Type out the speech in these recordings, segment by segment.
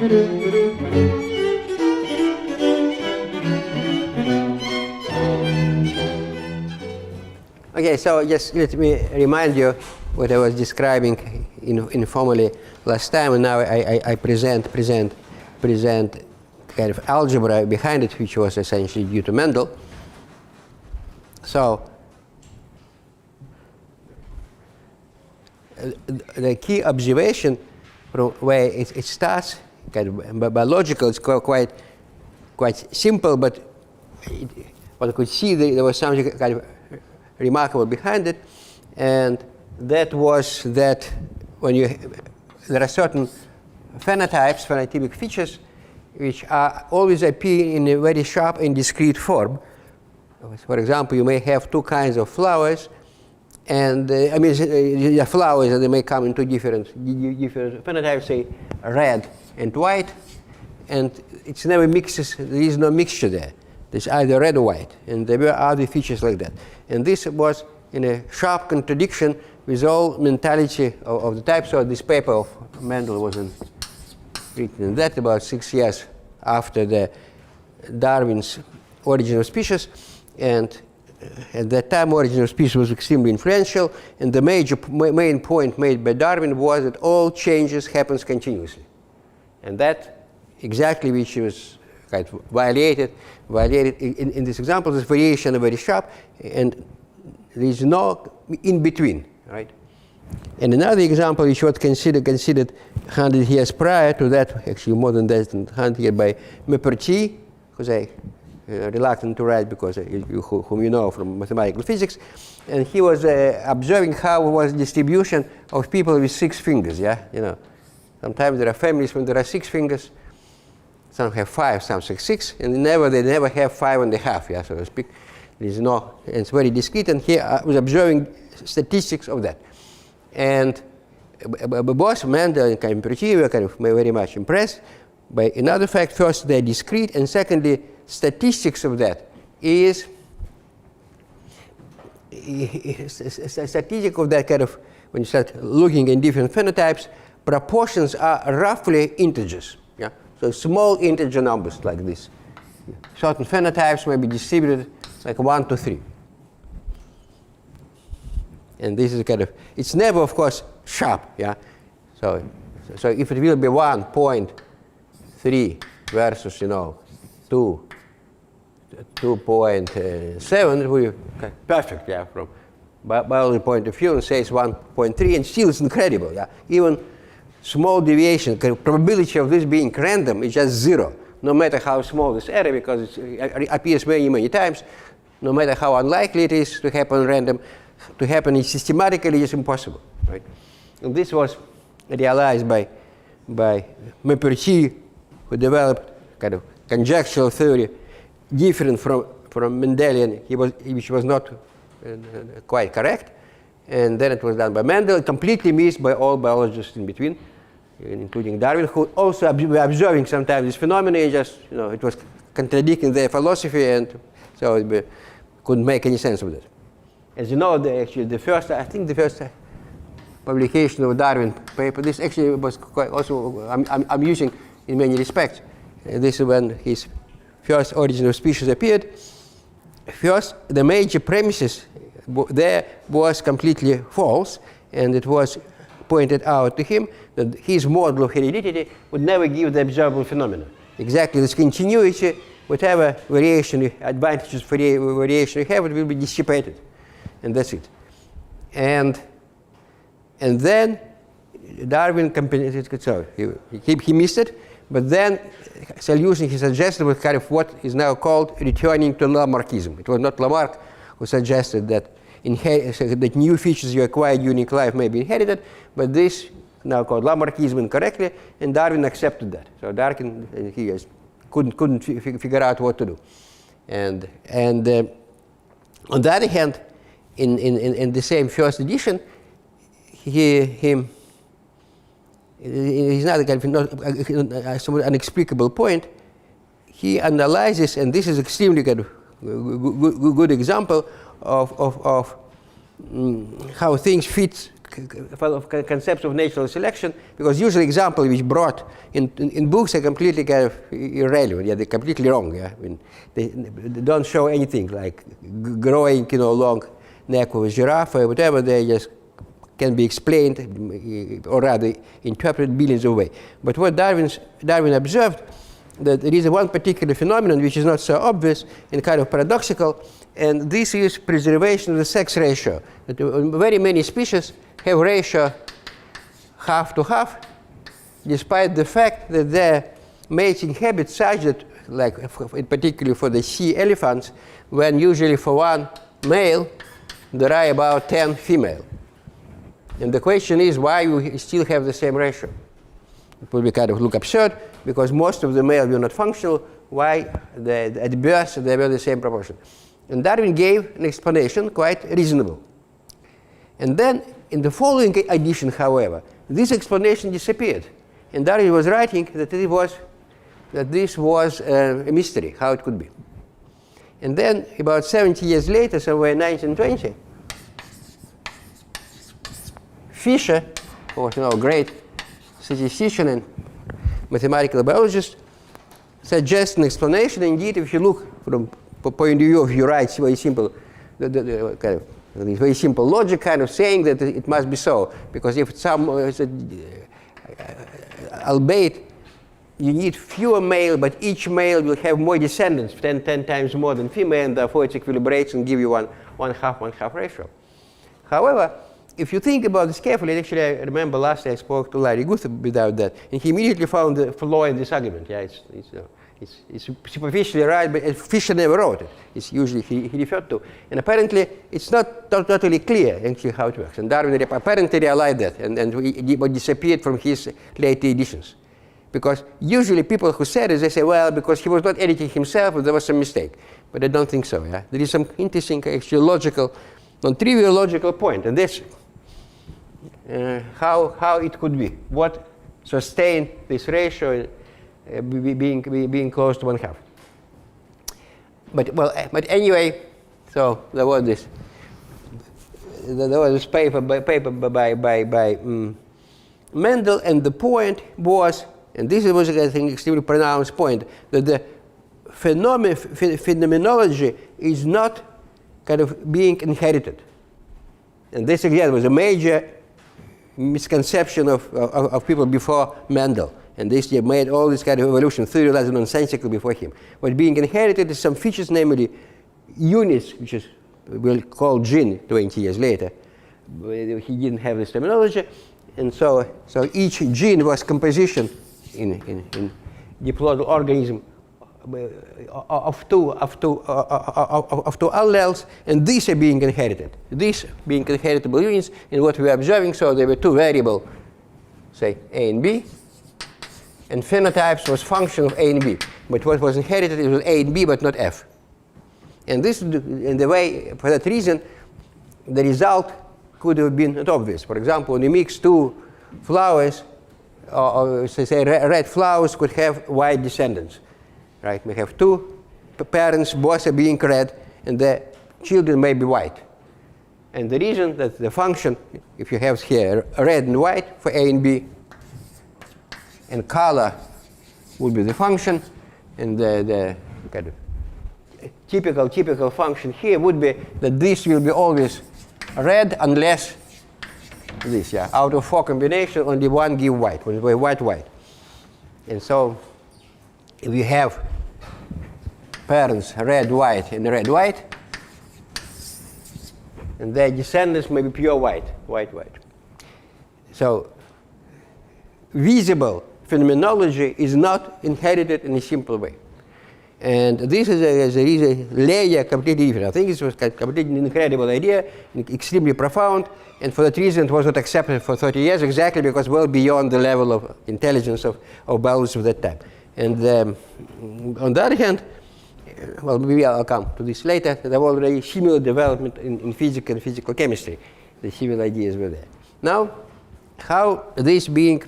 Okay, so just let me remind you what I was describing informally last time, and now I present kind of algebra behind it, which was essentially due to Mendel. So the key observation from where it starts, kind of biological, it's quite simple, but one could see there was something kind of remarkable behind it, and that was that when there are certain phenotypes, phenotypic features, which always appear in a very sharp and discrete form. For example, you may have two kinds of flowers, and I mean, the flowers, and they may come into different phenotypes, say red and white, and it's never mixes. There is no mixture there. There's either red or white, and there were other features like that. And this was in a sharp contradiction with all mentality of the type. So this paper of Mendel was written in that about 6 years after the Darwin's Origin of Species, and at that time Origin of Species was extremely influential, and the main point made by Darwin was that all changes happens continuously, and that exactly which was kind of violated in this example. This variation is very sharp, and there is no in between, right? And another example which was considered 100 years prior to that, actually more than that, 100 years by Maupertuis, who's reluctant to write because whom you know from mathematical physics, and he was observing how was distribution of people with 6 fingers. Yeah, you know, sometimes there are families when there are 6 fingers. Some have 5, some 6, and they never have 5.5, yeah, so to speak. There's no, it's very discrete, and here I was observing statistics of that. And both Mendel and Maupertuis were kind of very much impressed by another fact. First, they're discrete, and secondly, statistics of that is statistic of that kind of, when you start looking in different phenotypes, proportions are roughly integers. Yeah? So small integer numbers like this. Certain phenotypes may be distributed like 1 to 3. And this is kind of, it's never, of course, sharp. Yeah. So if it will be 1.3 versus 2.7, it will be perfect. Yeah, from biology point of view, and says 1.3, and still it's incredible. Yeah, even small deviation, probability of this being random is just 0, no matter how small this error, because it appears many times. No matter how unlikely it is to happen random, to happen systematically is impossible, right? And this was realized by Maupertuis, who developed kind of conjectural theory different from Mendelian, which was not quite correct. And then it was done by Mendel, completely missed by all biologists in between, including Darwin, who also were observing sometimes this phenomenon. Just it was contradicting their philosophy, and so it couldn't make any sense of it. As you know, the first publication of Darwin paper, this actually was quite also amusing in many respects. This is when his first Origin of Species appeared. First, the major premises there was completely false, and it was pointed out to him that his model of heredity would never give the observable phenomena. Exactly this continuity, whatever variation, advantages for variation you have, it will be dissipated, and that's it. And then Darwin so he missed it, but then solution he suggested was kind of what is now called returning to Lamarckism. It was not Lamarck who suggested that that new features you acquire during life may be inherited, but this now called Lamarckism incorrectly, and Darwin accepted that. So Darwin couldn't figure out what to do, and on the other hand, in the same first edition, he's not a somewhat inexplicable point. He analyzes, and this is extremely good example of how things fit concepts of natural selection, because usually examples which brought in books are completely kind of irrelevant. Yeah, they're completely wrong. Yeah, I mean, they don't show anything like growing, long neck of a giraffe or whatever. They just can be explained, or rather interpreted billions of ways. But what Darwin observed, that there is one particular phenomenon which is not so obvious and kind of paradoxical, and this is preservation of the sex ratio. That very many species have ratio half to half, despite the fact that their mating habits such that, like in particular for the sea elephants, when usually for one male there are about 10 female. And the question is why we still have the same ratio. It would be kind of look absurd, because most of the males were not functional. Why at birth they were the same proportion? And Darwin gave an explanation quite reasonable. And then in the following edition, however, this explanation disappeared. And Darwin was writing that this was a mystery, how it could be. And then about 70 years later, somewhere in 1920, Fisher, who was a great statistician and mathematical biologist, suggests an explanation. Indeed, if you look from the point of view of your rights, very simple, kind of very simple logic, kind of saying that it must be so, because if some, albeit you need fewer male, but each male will have more descendants, 10 times more than female, and therefore it equilibrates and give you one half ratio. However, if you think about this carefully, actually I remember last year I spoke to Larry Guth about that, and he immediately found the flaw in this argument. Yeah, it's superficially right, but Fisher never wrote it. It's usually he referred to. And apparently it's not totally clear actually how it works. And Darwin apparently realized that, and it disappeared from his later editions. Because usually people who said it, they say, well, because he was not editing himself, there was some mistake. But I don't think so. Yeah? There is some interesting, actually logical, non-trivial logical point. And this, how it could be. What sustained this ratio being close to 1/2. But anyway, so there was this paper by Mendel, and the point was, and this was I think extremely pronounced point, that the phenomenology is not kind of being inherited. And this again was a major misconception of people before Mendel. And they made all this kind of evolution theory as nonsensical before him. What being inherited is some features, namely units, which is we'll call gene 20 years later. He didn't have this terminology. And so each gene was composition in diplodal organism of two alleles, and these are being inherited. These being inheritable units, and what we are observing, so there were two variables, say A and B, and phenotypes was function of A and B. But what was inherited, it was A and B, but not F. And this, in the way, for that reason, the result could have been not obvious. For example, when you mix two flowers, or say red flowers could have white descendants, right? We have two parents, both are being red, and the children may be white. And the reason that the function, if you have here red and white for A and B, and color would be the function, and the kind of typical function here would be that this will be always red unless this, yeah. Out of 4 combinations, only one give white, white. And so if you have parents red, white, and red, white, and their descendants may be pure white. So visible phenomenology is not inherited in a simple way. And this is a layer completely different. I think it was a completely incredible idea, extremely profound, and for that reason it was not accepted for 30 years, exactly because well beyond the level of intelligence of biologists of that time. And on the other hand, well, maybe I'll come to this later, there was already similar development in physics and physical chemistry. The similar ideas were there. Now, how this being,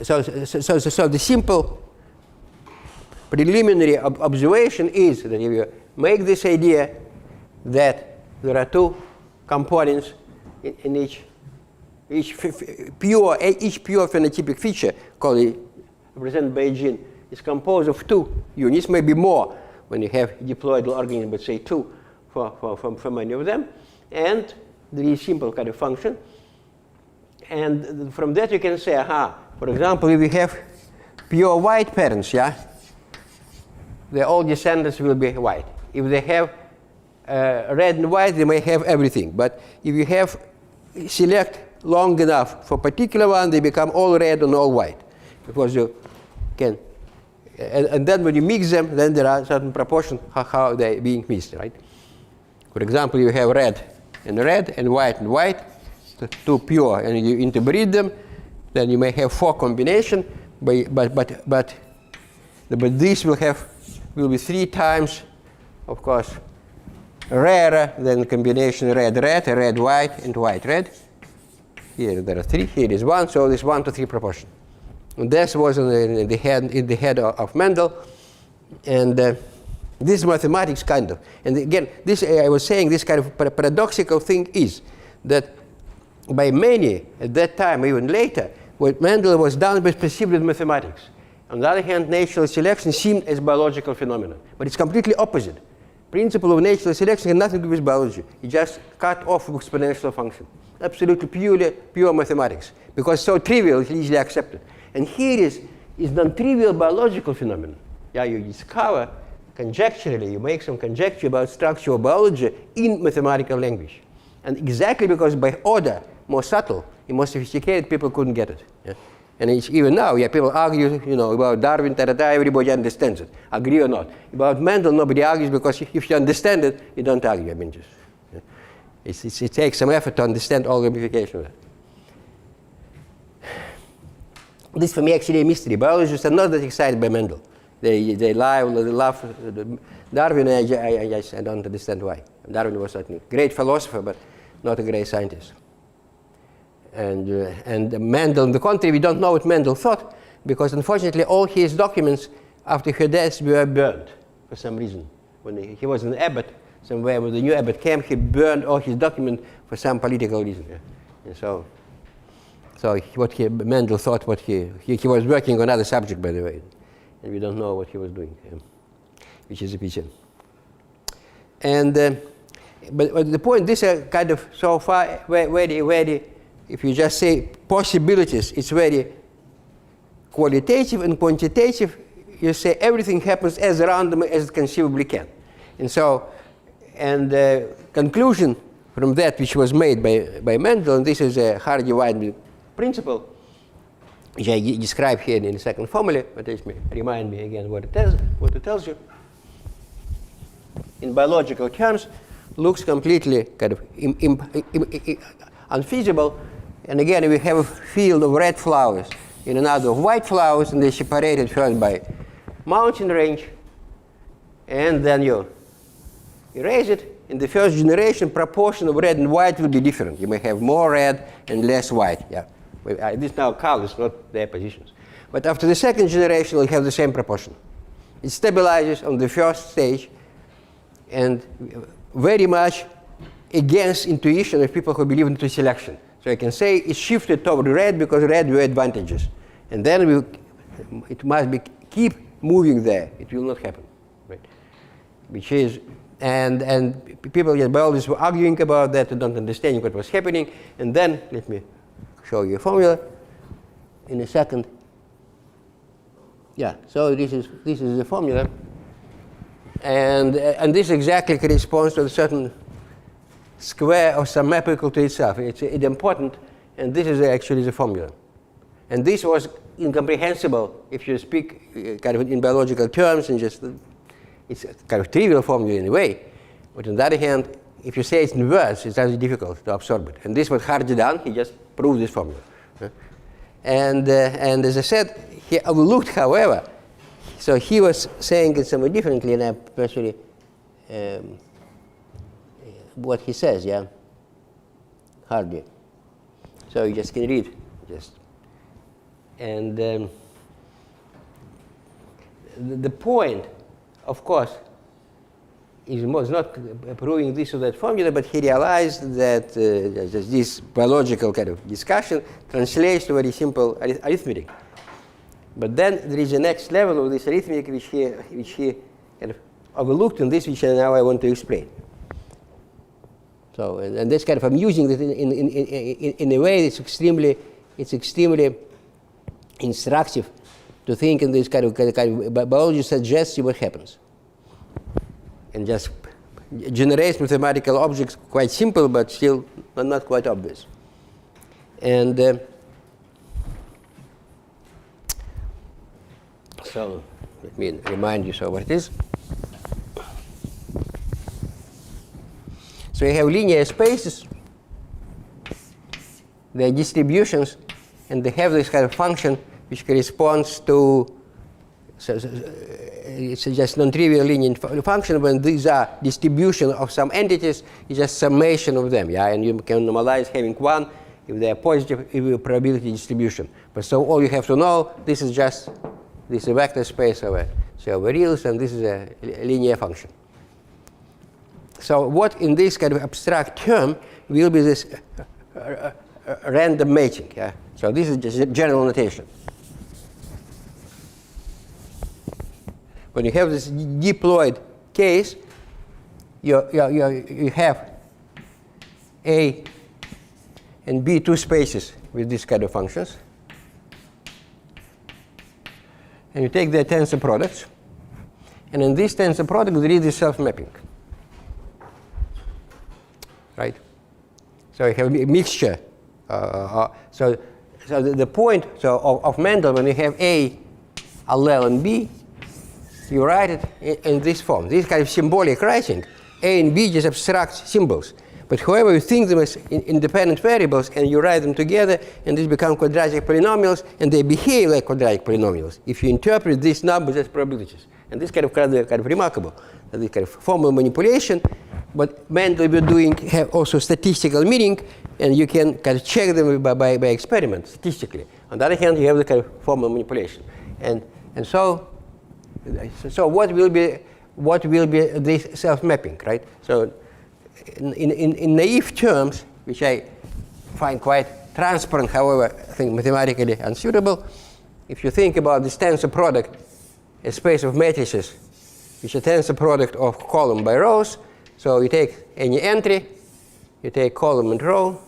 so the simple preliminary observation is that if you make this idea that there are two components in each pure phenotypic feature, represented by a gene, is composed of 2 units, maybe more when you have diploidal organism, but say 2 for many of them. And there is simple kind of function. And from that you can say, for example, if we have pure white parents, all descendants will be white. If they have red and white, they may have everything. But if you have select long enough for particular one, they become all red and all white, because you can. And then when you mix them, then there are certain proportions how they're being mixed, right? For example, you have red and white, 2 pure, and you interbreed them, then you may have 4 combinations, but this will be 3 times, of course, rarer than the combination red, white, and white, red. Here there are 3, here is 1, so this 1 to 3 proportion. And this was in the head of Mendel, and this mathematics kind of. And again, this I was saying, this kind of paradoxical thing is that by many at that time, even later, what Mendel was done was perceived as mathematics. On the other hand, natural selection seemed as biological phenomenon, but it's completely opposite. Principle of natural selection has nothing to do with biology. It just cut off with exponential function. Absolutely pure mathematics, because it's so trivial, it's easily accepted. And here is non-trivial biological phenomenon. You discover conjecturally, you make some conjecture about structural biology in mathematical language. And exactly because by order, more subtle, more sophisticated, people couldn't get it. And it's even now, people argue, about Darwin, everybody understands it, agree or not. About Mendel, nobody argues, because if you understand it, you don't argue. It takes some effort to understand all the ramifications of that. This, for me, actually a mystery. Biologists are not that excited by Mendel. They love Darwin, and I don't understand why. Darwin was certainly a great philosopher, but not a great scientist. And Mendel, on the contrary, we don't know what Mendel thought, because unfortunately all his documents after her death were burned for some reason. When he was an abbot somewhere, when the new abbot came, he burned all his documents for some political reason. And so what Mendel thought, he was working on another subject, by the way, and we don't know what he was doing, which is a pity. And but the point, this is kind of so far very, if you just say possibilities, it's very qualitative and quantitative. You say everything happens as random as it conceivably can. And so, and the conclusion from that, which was made by Mendel, and this is a Hardy-Weinberg principle, which I describe here in the second formula, but let me remind me again what it tells you. In biological terms, looks completely kind of unfeasible. And again, we have a field of red flowers in another of white flowers, and they're separated first by mountain range, and then you erase it. In the first generation, proportion of red and white will be different. You may have more red and less white. This now colors, not their positions. But after the second generation, we'll have the same proportion. It stabilizes on the first stage, and very much against intuition of people who believe in selection. So I can say it shifted toward red because red were advantages. And then it must keep moving there. It will not happen. Right? Which is, and people, biologists were arguing about that and don't understanding what was happening. And then, let me show you a formula in a second. So this is the formula. And this exactly corresponds to a certain square of some map equal to itself. It's important, and this is actually the formula. And this was incomprehensible if you speak kind of in biological terms, and just it's a kind of trivial formula in a way. But on the other hand, if you say it's in words, it's very difficult to absorb it. And this was Hardy done. He just proved this formula. And as I said, he overlooked, however. So he was saying it somewhat differently, and I personally what he says, Hardy. So you just can read, and the point, of course, was not proving this or that formula, but he realized that this biological kind of discussion translates to very simple arithmetic. But then there is a next level of this arithmetic which he kind of overlooked, and this which now I want to explain. So, and this kind of, I'm using it in a way it's extremely instructive to think in this kind of biology suggests you what happens. And just generates mathematical objects quite simple, but still not quite obvious. And so let me remind you so what it is. So you have linear spaces, they are distributions, and they have this kind of function which corresponds to, it's just non-trivial linear function. When these are distribution of some entities, it's just summation of them, yeah? And you can normalize having one if they are positive, if a probability distribution. But so all you have to know, this is just this vector space over reals, and this is a linear function. So what in this kind of abstract term will be this random matching, yeah? So this is just general notation. When you have this diploid case, you have A and B two spaces with this kind of functions. And you take their tensor products. And in this tensor product, there is this self-mapping. Right? So you have a mixture. So the point of Mendel, when you have A allele and B, you write it in this form. This kind of symbolic writing, A and B just abstract symbols. But however, you think them as independent variables and you write them together, and these become quadratic polynomials, and they behave like quadratic polynomials if you interpret these numbers as probabilities. And this kind of remarkable, this kind of formal manipulation. But Mendel we're doing have also statistical meaning, and you can kind of check them by experiment statistically. On the other hand, you have the kind of formal manipulation. And so what will be this self-mapping, right? So in naive terms, which I find quite transparent, however, I think mathematically unsuitable, if you think about this tensor product, a space of matrices, which is a tensor product of column by rows, so you take any entry, you take column and row,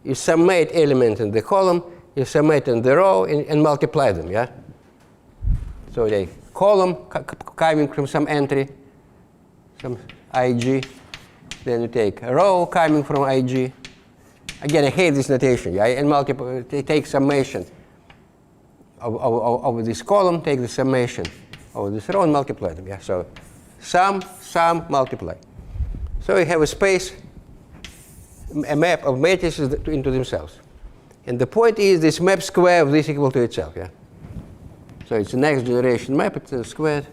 you summate elements in the column, you summate in the row, and multiply them, yeah? So you take column coming from some entry, some IG, then you take a row coming from IG. Again, I hate this notation, yeah? And take summation of this column, take the summation of this row and multiply them, yeah? So sum, multiply. So you have a space, a map of matrices into themselves. And the point is this map square of this equal to itself, yeah? So it's a next generation map, it's squared.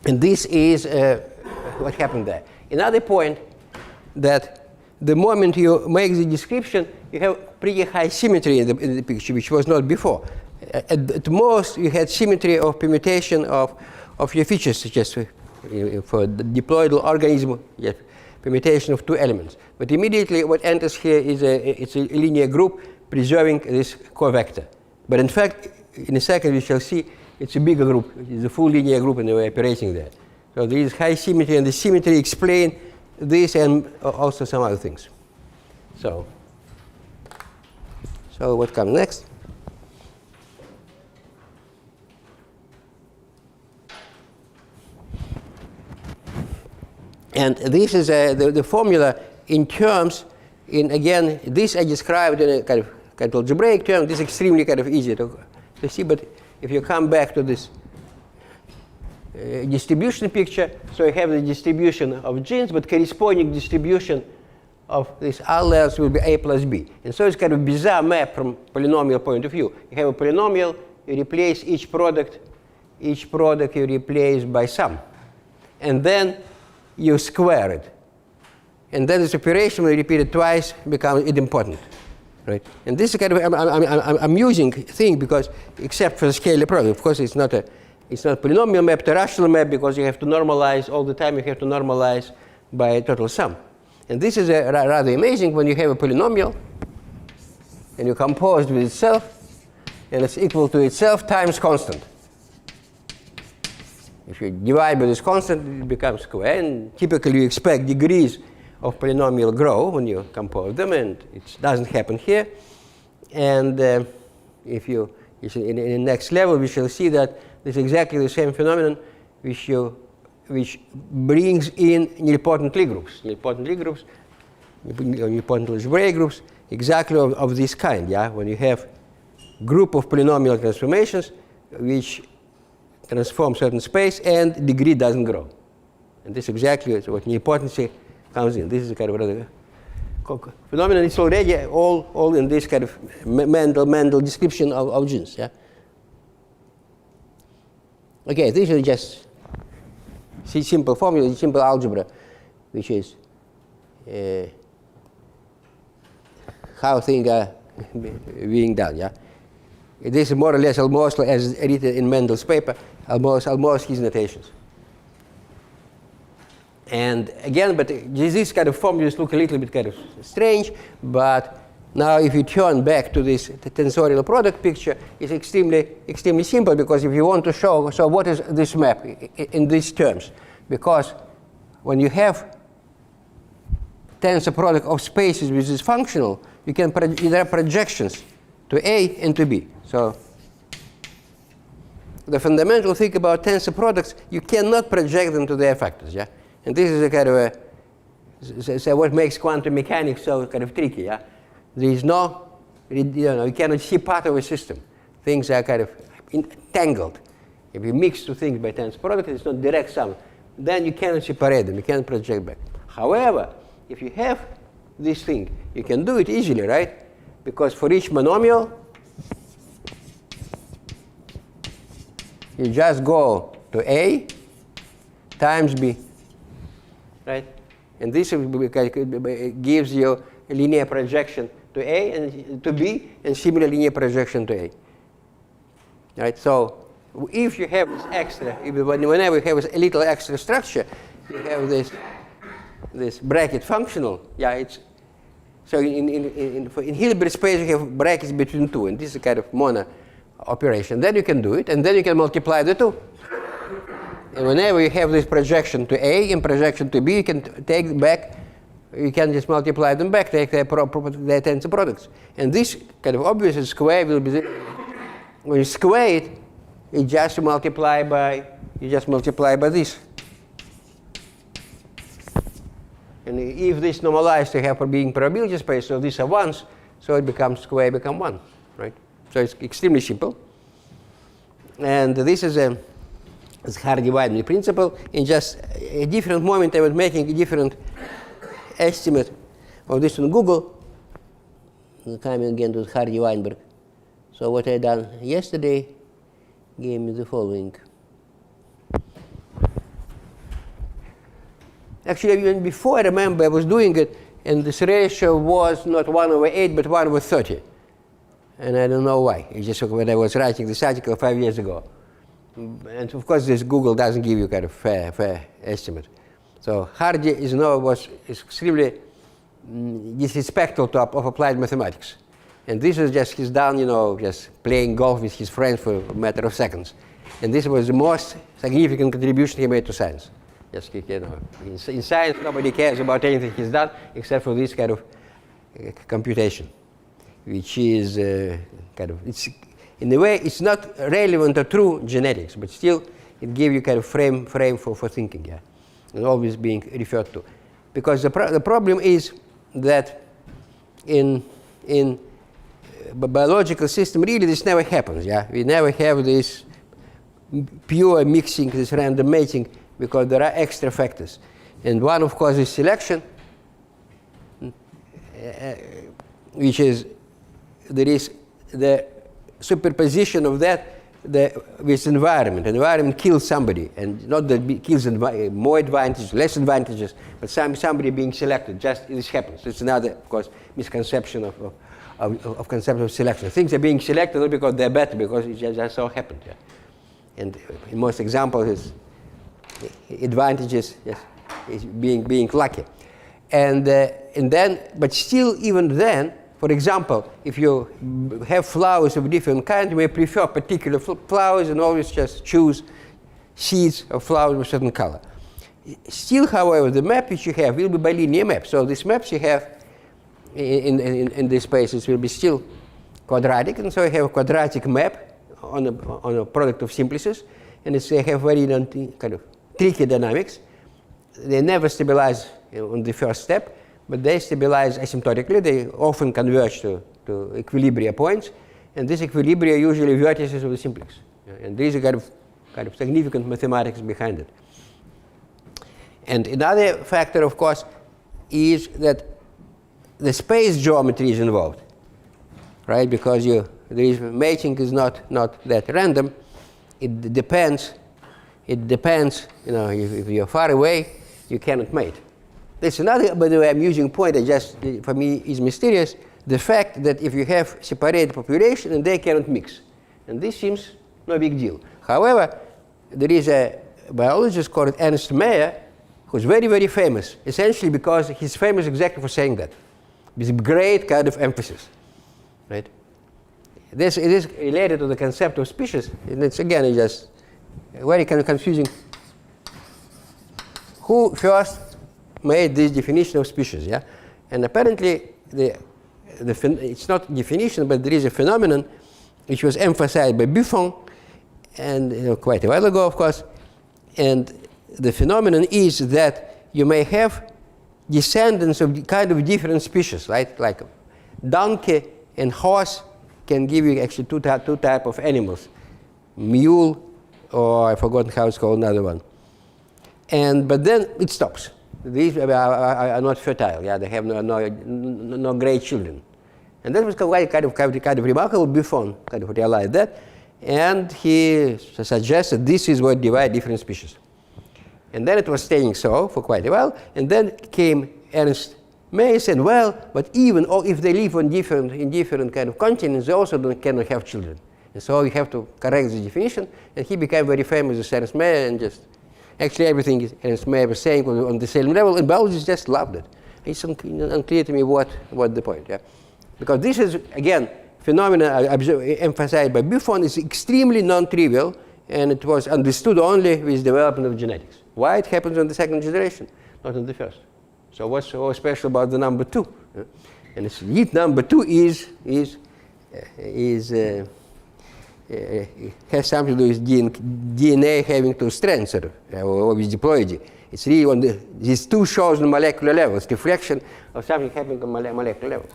And this is what happened there. Another point, that the moment you make the description, you have pretty high symmetry in the picture, which was not before. At most, you had symmetry of permutation of your features, such as for the diploidal organism, you have permutation of two elements. But immediately, what enters here is it's a linear group preserving this covector. But in fact, in a second, we shall see it's a bigger group. It's a full linear group, and we're operating there. So there is high symmetry, and the symmetry explains this and also some other things. So what comes next? And this is the formula in terms, again, this I described in a kind of algebraic term. This is extremely kind of easy to see, but if you come back to this distribution picture, so you have the distribution of genes, but corresponding distribution of these alleles will be A plus B. And so it's kind of bizarre map from polynomial point of view. You have a polynomial, you replace each product you replace by sum. And then you square it. And then this operation, when you repeat it twice, becomes idempotent. Right? And this is kind of an amusing thing, because except for the scalar product, of course, it's not a It's not polynomial map to rational map because you have to normalize all the time. You have to normalize by a total sum. And this is rather amazing when you have a polynomial and you compose with itself, and it's equal to itself times constant. If you divide by this constant, it becomes square. And typically, you expect degrees of polynomial grow when you compose them, and it doesn't happen here. And if you in the next level, we shall see that this is exactly the same phenomenon which brings in nilpotent Lie groups. Nilpotent Lie groups, nilpotent algebraic groups, exactly of this kind. Yeah, when you have group of polynomial transformations which transform certain space and degree doesn't grow. And this is exactly what nilpotency comes in. This is a kind of rather phenomenon. It's already all in this kind of Mendel description of genes. Yeah. Okay, this is just simple formula, simple algebra, which is how things are being done. Yeah. This is more or less almost as written in Mendel's paper, almost his notations. And again, but these kind of formulas look a little bit kind of strange, but now if you turn back to this tensorial product picture, it's extremely simple, because if you want to show, so what is this map in these terms? Because when you have tensor product of spaces which is functional, you can there are projections to A and to B. So the fundamental thing about tensor products, you cannot project them to their factors. Yeah. And this is a kind of so what makes quantum mechanics so kind of tricky. Yeah, there is no, you cannot see part of a system. Things are kind of entangled. If you mix two things by tensor product, it's not direct sum. Then you cannot separate them. You cannot project back. However, if you have this thing, you can do it easily, right? Because for each monomial, you just go to A times B. Right? And this gives you a linear projection to A and to B, and similar linear projection to A. Right? So if you have this extra, whenever you have a little extra structure, you have this bracket functional. Yeah, it's so in Hilbert space you have brackets between two, and this is a kind of mono operation. Then you can do it, and then you can multiply the two. And whenever you have this projection to A and projection to B, you can take back, you can just multiply them back, take their tensor products. And this kind of obvious square will be, when you square it, you just multiply by this. And if this normalized to have being probability space, so these are ones, so it becomes square, become 1, right? So it's extremely simple. And this is a hard dividing principle. In just a different moment, I was making a different estimate of this on Google. Coming again to Hardy Weinberg. So what I done yesterday gave me the following. Actually, even before, I remember I was doing it, and this ratio was not 1/8, but 1/30. And I don't know why. It's just when I was writing this article 5 years ago. And of course, this Google doesn't give you kind of fair estimate. So Hardy was extremely disrespectful of applied mathematics. And this is just he's done, just playing golf with his friends for a matter of seconds. And this was the most significant contribution he made to science. Just, in science, nobody cares about anything he's done except for this kind of computation, which is it's in a way it's not relevant to true genetics, but still it gives you kind of frame for thinking, yeah, and always being referred to, because the problem is that in biological system really this never happens, yeah. We never have this pure mixing, this random mating, because there are extra factors, and one of course is selection, which is there is the superposition of that with environment. Environment kills somebody, and not that it kills more advantages, less advantages, but somebody being selected. Just this happens. It's another, of course, misconception of concept of selection. Things are being selected not because they're better, because it just so happened. Yeah. And in most examples, advantages is being lucky. And then, but still, even then, for example, if you have flowers of different kinds, you may prefer particular flowers and always just choose seeds of flowers of a certain color. Still, however, the map which you have will be bilinear map. So these maps you have in these spaces will be still quadratic, and so you have a quadratic map on a product of simplices, and they have very kind of tricky dynamics. They never stabilize on the first step, but they stabilize asymptotically. They often converge to equilibria points, and these equilibria are usually vertices of the simplex. And these are kind of significant mathematics behind it. And another factor, of course, is that the space geometry is involved, right? Because mating is not that random. It depends. You know, if you're far away, you cannot mate. There's another, by the way, amusing point that just for me is mysterious: the fact that if you have separated population and they cannot mix, and this seems no big deal. However, there is a biologist called Ernst Mayr who's very, very famous, essentially because he's famous exactly for saying that, with great kind of emphasis, right? It is related to the concept of species, and it's again just very kind of confusing. Who first made this definition of species? Yeah, and apparently it's not definition, but there is a phenomenon which was emphasized by Buffon, and quite a while ago, of course. And the phenomenon is that you may have descendants of kind of different species, right? Like donkey and horse can give you actually two type of animals, mule, or I've forgotten how it's called, another one. But then it stops. These are not fertile. Yeah, they have no great children. And that was kind of remarkable. Buffon kind of realized that, and he suggested this is what divides different species. And then it was staying so for quite a while. And then came Ernst Mayr and said, well, but even if they live in different kind of continents, they also cannot have children. And so you have to correct the definition. And he became very famous as Ernst Mayr, and just actually everything Ernst Mayr was saying was on the same level, and biologists just loved it. It's unclear to me what the point. Yeah? Because this is, again, phenomena emphasized by Buffon is extremely non-trivial, and it was understood only with development of genetics. Why it happens on the second generation, not on the first? So what's so special about the number 2? And it's indeed number 2 has something to do with DNA having 2 strands, or with diploidy. It's really on these 2 shows on molecular level. It's reflection of something happening on molecular level,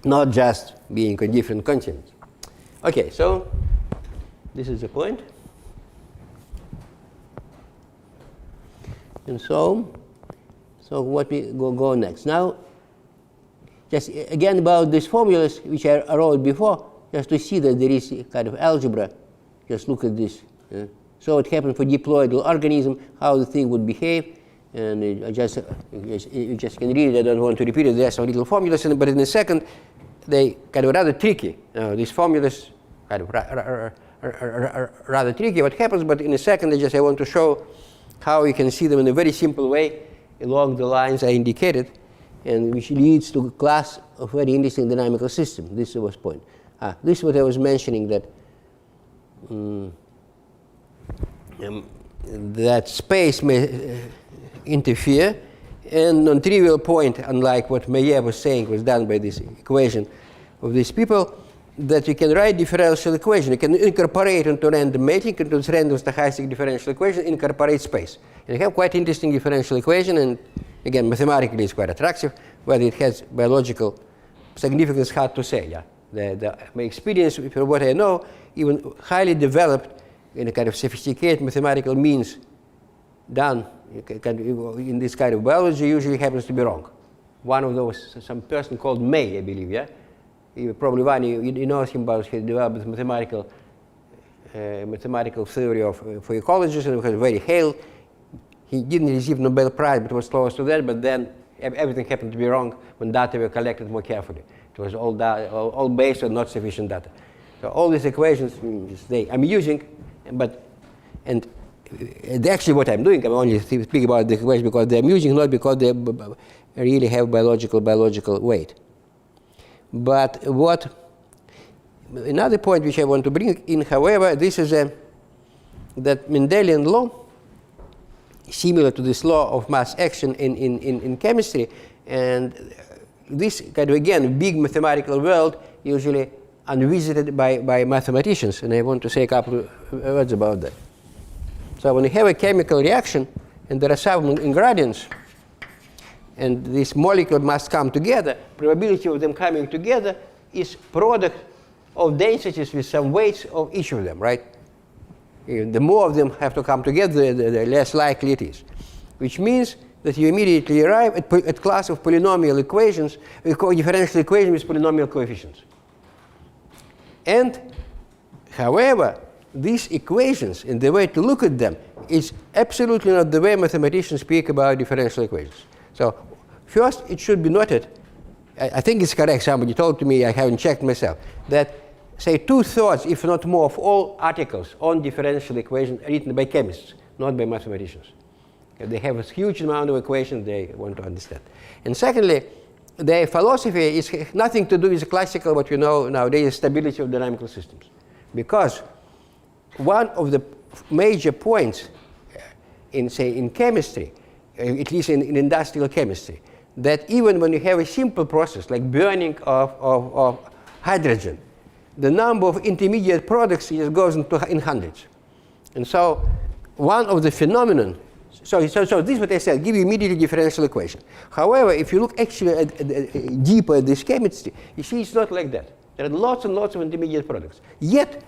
not just being on different continents. Okay, so this is the point. And so what we go next? Now, just again about these formulas which I wrote before, just to see that there is a kind of algebra. Just look at this. So it happened for diploidal organism, how the thing would behave, and you just can read it. I don't want to repeat it. There are some little formulas, but in a second, they kind of rather tricky. These formulas kind of rather tricky. What happens? But in a second, I want to show how you can see them in a very simple way along the lines I indicated, and which leads to a class of very interesting dynamical system. This was the point. This is what I was mentioning, that that space may interfere, and non-trivial point, unlike what Mayr was saying was done by this equation of these people, that you can write differential equation. You can incorporate into random mating, into this random stochastic differential equation, incorporate space. And you have quite interesting differential equation, and again, mathematically it's quite attractive. Whether it has biological significance, hard to say. Yeah, my experience, from what I know, even highly developed in a kind of sophisticated mathematical means done in this kind of biology usually happens to be wrong. One of those, some person called May, I believe, yeah? Probably one, you know him about, he developed mathematical theory for ecologists, and was very hailed. He didn't receive Nobel Prize, but was close to that, but then everything happened to be wrong when data were collected more carefully. It was all based on not sufficient data. So all these equations I'm using, And actually what I'm doing, I'm only speaking about the equation because they're amusing, not because they really have biological weight. But another point which I want to bring in, however, this is that Mendelian law, similar to this law of mass action in chemistry, and this kind of, again, big mathematical world, usually unvisited by mathematicians, and I want to say a couple of words about that. So when you have a chemical reaction, and there are some ingredients, and this molecule must come together, probability of them coming together is product of densities with some weights of each of them, right? The more of them have to come together, the less likely it is. Which means that you immediately arrive at class of polynomial equations, differential equations with polynomial coefficients. And, however, these equations and the way to look at them is absolutely not the way mathematicians speak about differential equations. So first, it should be noted, I think it's correct, somebody told to me, I haven't checked myself, that say 2/3, if not more, of all articles on differential equations are written by chemists, not by mathematicians. They have a huge amount of equations they want to understand. And secondly, their philosophy is nothing to do with classical, what we know nowadays, stability of dynamical systems. Because one of the major points in chemistry, at least in industrial chemistry, that even when you have a simple process like burning of hydrogen, the number of intermediate products just goes in hundreds. And so one of the phenomenon, so this is what I said, give you immediately differential equation. However, if you look actually deeper at this chemistry, you see it's not like that. There are lots and lots of intermediate products. Yet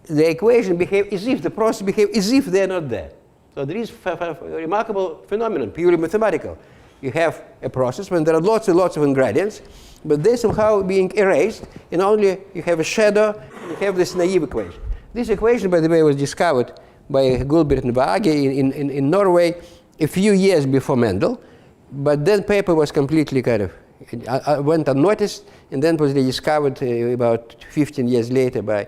the equation behave as if, the process behave as if they're not there. So there is a remarkable phenomenon, purely mathematical. You have a process when there are lots and lots of ingredients, but they're somehow being erased, and only you have a shadow, and you have this naive equation. This equation, by the way, was discovered by Gulbert and Baage in Norway a few years before Mendel, but that paper was completely kind of went unnoticed, and then was rediscovered about 15 years later by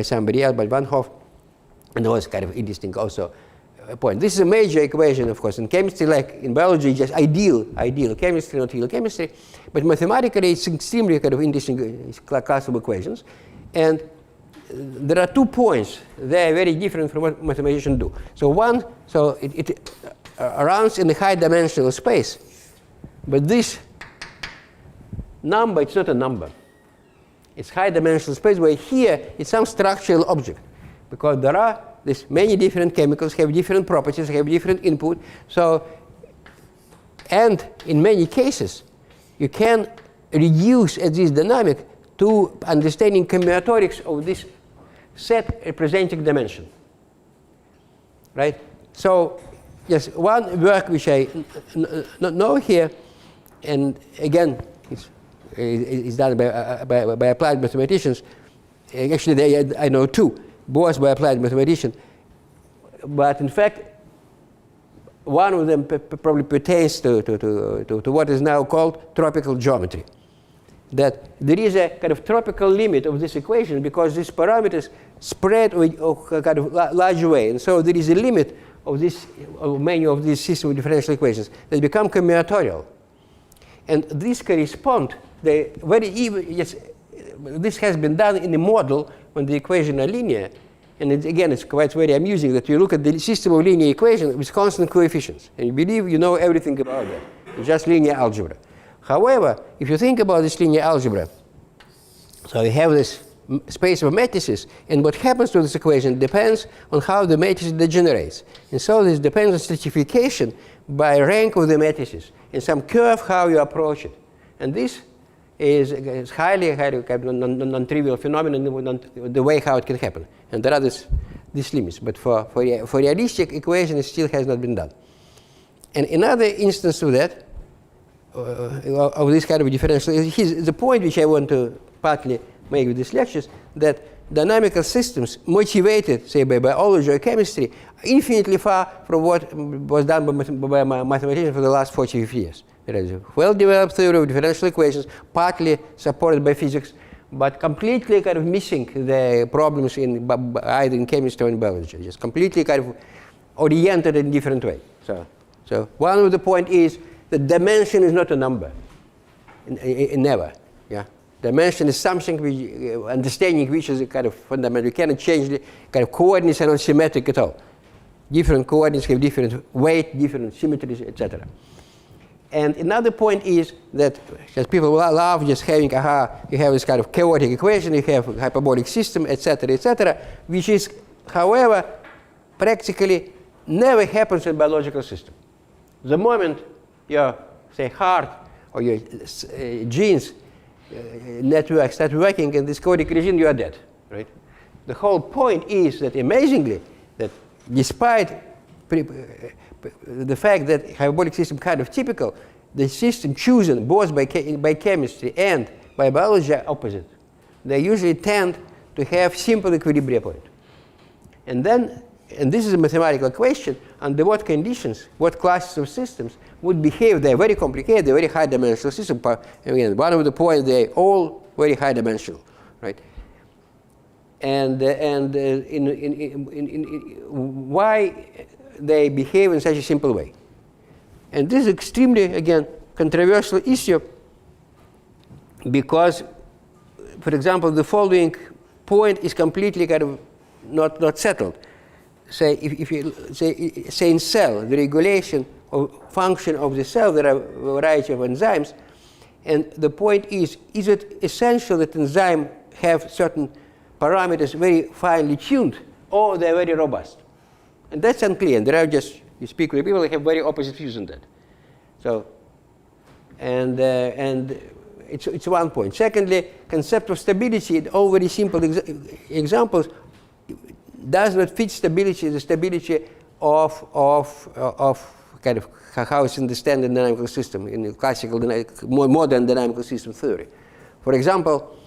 somebody else, by Van Hoff, and it was kind of interesting also point. This is a major equation, of course, in chemistry, like in biology, just ideal chemistry, not real chemistry, but mathematically it's extremely kind of interesting class of equations, and there are 2 points. They are very different from what mathematicians do. So one, it runs in a high-dimensional space, but this number, it's not a number. It's high-dimensional space where here it's some structural object, because there are many different chemicals, have different properties, have different input. So, and in many cases, you can reduce this dynamic to understanding combinatorics of this set representing dimension, right? So, yes, one work which I know here, and again, it's done by applied mathematicians. Actually, I know 2, both by applied mathematicians. But in fact, one of them probably pertains to what is now called tropical geometry. That there is a kind of tropical limit of this equation because these parameters spread a kind of large way. And so there is a limit of many of these system of differential equations that become combinatorial. And this correspond, yes, this has been done in a model when the equations are linear. And again, it's quite very amusing that you look at the system of linear equations with constant coefficients. And you believe you know everything about that. It's just linear algebra. However, if you think about this linear algebra, so you have this space of matrices, and what happens to this equation depends on how the matrix degenerates. And so this depends on stratification by rank of the matrices, and some curve how you approach it. And this is highly non-trivial phenomenon, the way how it can happen. And there are these limits. But for realistic equation, it still has not been done. And another instance of that, of this kind of differential, is the point which I want to partly make with these lectures, that dynamical systems motivated, say, by biology or chemistry, are infinitely far from what was done by mathematicians for the last 40, 50 years. There is a well-developed theory of differential equations, partly supported by physics, but completely kind of missing the problems in either in chemistry or in biology, just completely kind of oriented in a different way. So one of the point is the dimension is not a number, never. Yeah, dimension is something which understanding which is a kind of fundamental. You cannot change the kind of coordinates are not symmetric at all. Different coordinates have different weight, different symmetries, etc. And another point is that just people love just having, you have this kind of chaotic equation, you have a hyperbolic system, etc., which is, however, practically never happens in biological system. The moment your, say, heart or your genes network start working in this chaotic regime, you are dead, right? The whole point is that, amazingly, that despite the fact that hyperbolic system kind of typical, the system chosen both by chemistry and by biology are opposite. They usually tend to have simple equilibrium point. And this is a mathematical question, under what conditions, what classes of systems would behave. They're very complicated, they're very high dimensional systems. Again, one of the points, they're all very high dimensional, right? And why they behave in such a simple way. And this is extremely, again, controversial issue because, for example, the following point is completely kind of not settled. Say, if you say in cell, the regulation or function of the cell, there are a variety of enzymes, and the point is it essential that enzyme have certain parameters very finely tuned, or they're very robust? And that's unclear. And there are just, you speak with people who have very opposite views on that. So, and it's one point. Secondly, concept of stability, in all very simple examples, does not fit stability, the stability of kind of how it's understood in dynamical system, in the classical, more modern dynamical system theory. For example,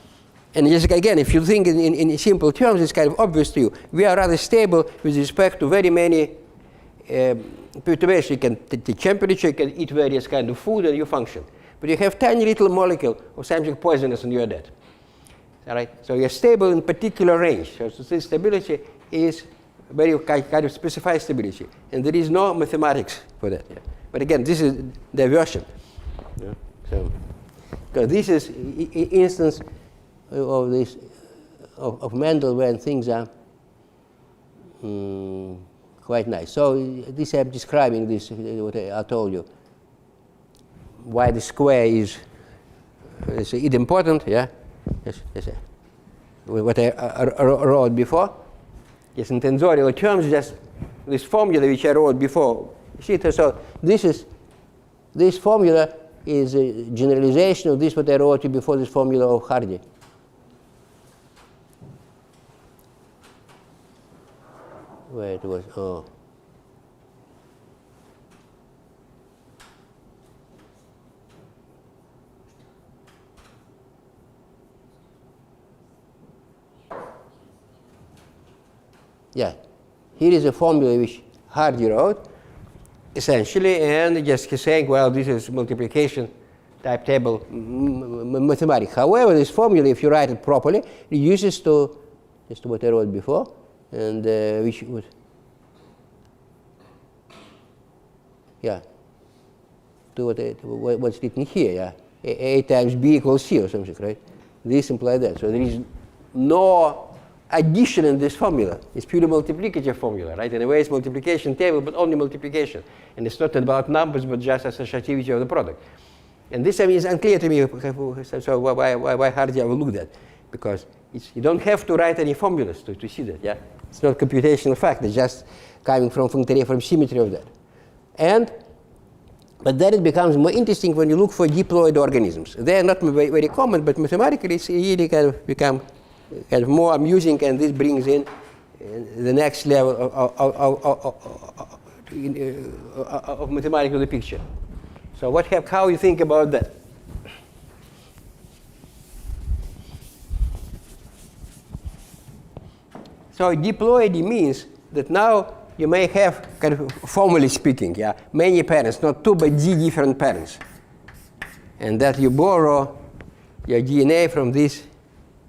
and just again, if you think in simple terms, it's kind of obvious to you. We are rather stable with respect to very many perturbations. You can the temperature, you can eat various kind of food, and you function. But you have tiny little molecule of something poisonous, and you are dead. All right. So you're stable in particular range. So this stability is very kind of specified stability, and there is no mathematics for that. Yeah. But again, this is diversion. Yeah. So this is instance of this of Mendel when things are quite nice. So this I'm describing this what I told you. Why the square is idempotent, yeah. Yes. What I wrote before. Yes, in tensorial terms, just this formula which I wrote before. See, so this formula is a generalization of this what I wrote you before, this formula of Hardy. Where it was, oh. Yeah, here is a formula which Hardy wrote, essentially, and just saying, well, this is multiplication type table mathematics. However, this formula, if you write it properly, reduces to just what I wrote before, and which would, yeah, to what's written here, yeah, A times B equals C or something, right? This implies that. So there is no addition in this formula. It's purely multiplicative formula, right? In a way, it's multiplication table, but only multiplication. And it's not about numbers, but just associativity of the product. And this, I mean, is unclear to me. So why Hardy overlooked that? Because you don't have to write any formulas to see that. Yeah, it's not computational fact. It's just coming from Poincaré, from symmetry of that. But then it becomes more interesting when you look for diploid organisms. They are not very, very common, but mathematically, it's really kind of become kind of more amusing, and this brings in the next level of mathematical picture. So how you think about that? So diploidy means that now you may have, kind of formally speaking, yeah, many parents, not two, but d different parents. And that you borrow your DNA from these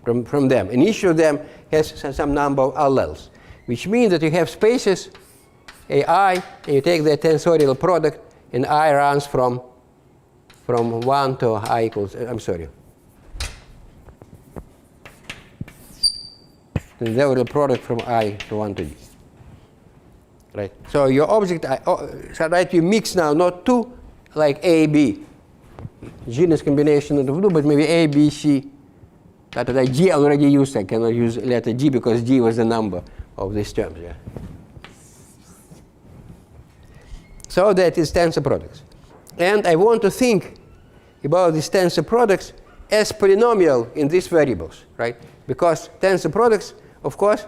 from them. And each of them has some number of alleles, which means that you have spaces AI, and you take the tensorial product, and I runs from 1 to I equals, I'm sorry. The tensorial product from I to 1 to D. Right? So your object, so right, you mix now not two like A, B, genus combination of blue, but maybe A, B, C. That G already used, I cannot use letter G because G was the number of these terms. Yeah. So that is tensor products. And I want to think about these tensor products as polynomial in these variables, right? Because tensor products, of course,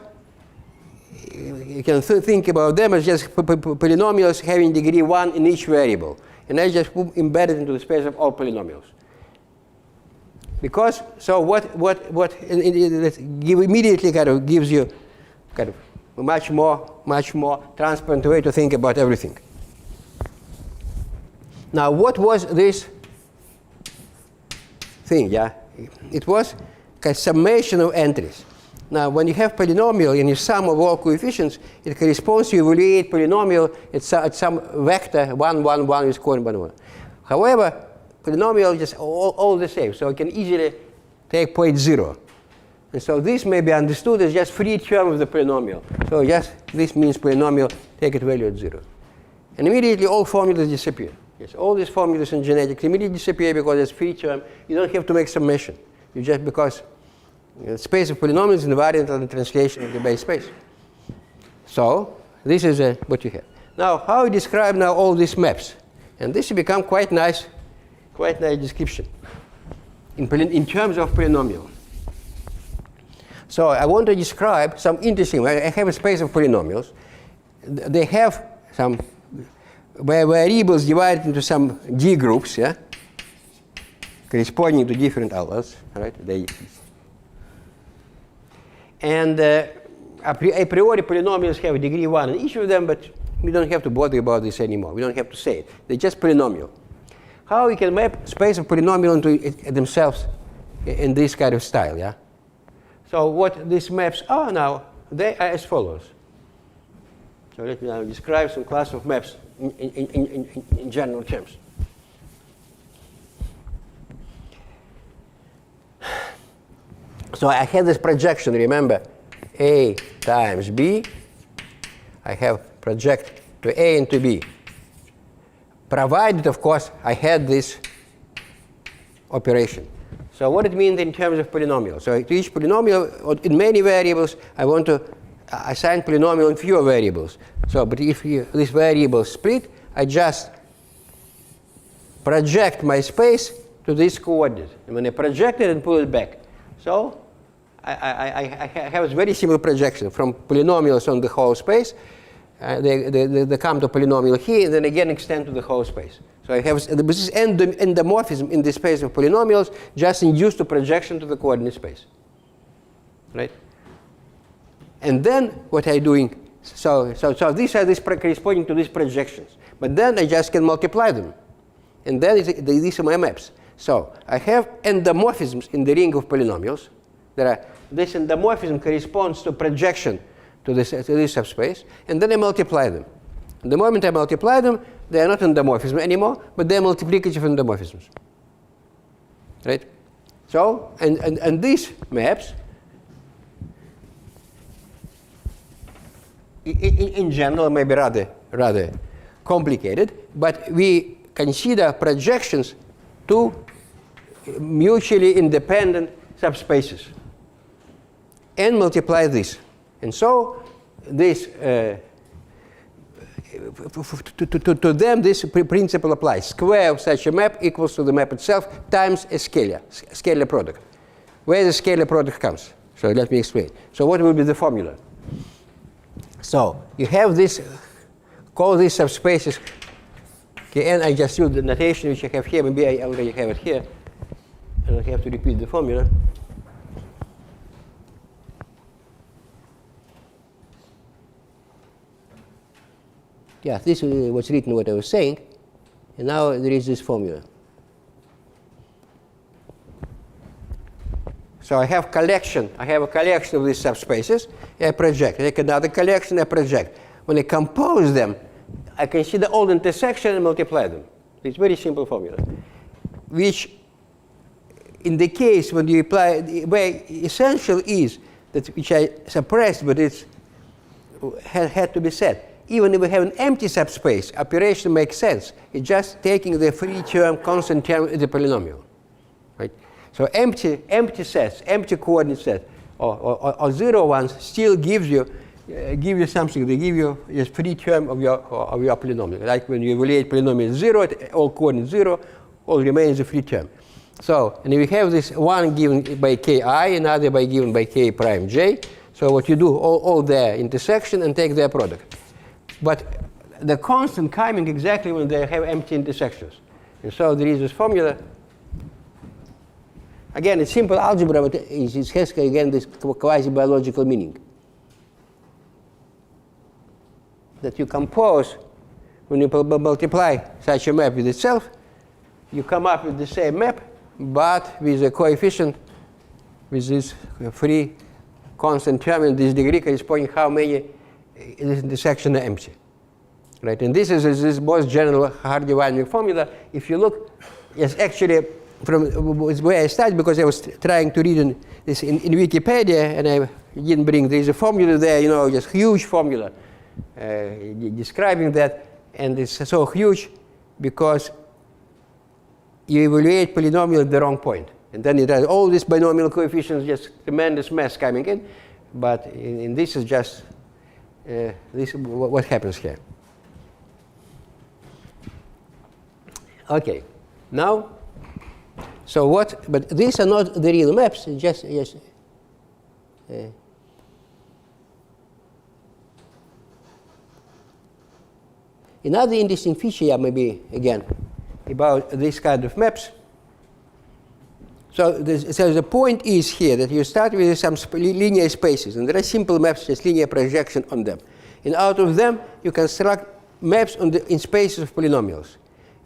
you can think about them as just polynomials having degree 1 in each variable. And I just embed it into the space of all polynomials. Because, so what immediately kind of gives you kind of a much more transparent way to think about everything. Now, what was this thing? Yeah, it was a summation of entries. Now, when you have polynomial and you sum of all coefficients, it corresponds to evaluate polynomial at some vector 1, 1, 1 is coordinate 1, 1. However, polynomial is just all the same, so you can easily take point 0. And so this may be understood as just free term of the polynomial. So just this means polynomial, take its value at 0. And immediately all formulas disappear. Yes, all these formulas in genetics immediately disappear because it's free term. You don't have to make summation. You just, because the space of polynomials is invariant on the translation of the base space. So this is what you have. Now, how you describe now all these maps? And this will become quite nice description in terms of polynomial. So I want to describe some interesting. I have a space of polynomials. They have some variables divided into some D groups, yeah, corresponding to different alleles, right? And a priori polynomials have degree 1 in each of them, but we don't have to bother about this anymore. We don't have to say it. They're just polynomial. How we can map space of polynomial into themselves in this kind of style, yeah? So what these maps are now, they are as follows. So let me now describe some class of maps in general terms. So I have this projection, remember, A times B. I have project to A and to B. Provided, of course, I had this operation. So what it means in terms of polynomial. So to each polynomial, in many variables, I want to assign polynomial in fewer variables. So, but if this variable split, I just project my space to this coordinate. And when I project it and pull it back. So I have a very simple projection from polynomials on the whole space. They come to polynomial here, and then again extend to the whole space. So I have this endomorphism in the space of polynomials just induced a projection to the coordinate space. Right? And then what I'm doing, so these are corresponding to these projections. But then I just can multiply them. And then these are my maps. So I have endomorphisms in the ring of polynomials. This endomorphism corresponds to projection to this subspace. And then I multiply them. And the moment I multiply them, they are not endomorphisms anymore, but they are multiplicative endomorphisms. Right? So, and these maps, in general, may be rather complicated, but we consider projections to mutually independent subspaces and multiply this. And so this to them this principle applies. Square of such a map equals to the map itself times a scalar product. Where the scalar product comes? So let me explain. So what will be the formula? So you have this, call these subspaces, okay, and I just use the notation which I have here. Maybe I already have it here. I don't have to repeat the formula. Yeah, this was written what I was saying, and now there is this formula. So I have a collection of these subspaces, I project. I take another collection, I project. When I compose them, I consider all the intersections and multiply them. It's a very simple formula, which in the case when you apply, the way essential is that which I suppressed, but it's had to be said. Even if we have an empty subspace, operation makes sense. It's just taking the free term, constant term as a polynomial, right? So empty sets, empty coordinate sets, or 0 ones still give you something. They give you a free term of your polynomial. Like when you evaluate polynomial 0, all coordinates 0, all remains a free term. So, and we have this one given by ki, another given by k prime j. So what you do, all their intersection and take their product. But the constant coming exactly when they have empty intersections. And so there is this formula. Again, it's simple algebra, but it has, again, this quasi-biological meaning. That you compose, when you multiply such a map with itself, you come up with the same map, but with a coefficient, with this free constant term in this degree corresponding how many this intersection are empty. Right? And this is this most general Hardy-Weinberg formula. If you look, yes, actually, from where I started, because I was trying to read this in Wikipedia, and I didn't bring, there's a formula there, you know, just huge formula describing that, and it's so huge because you evaluate polynomial at the wrong point. And then it has all these binomial coefficients, just tremendous mess coming in. But in this is just what happens here. Okay, now, so what, but these are not the real maps, just, yes. Another interesting feature, maybe, again, about this kind of maps. So the point is here that you start with some linear spaces, and there are simple maps, just linear projection on them. And out of them, you construct maps in spaces of polynomials.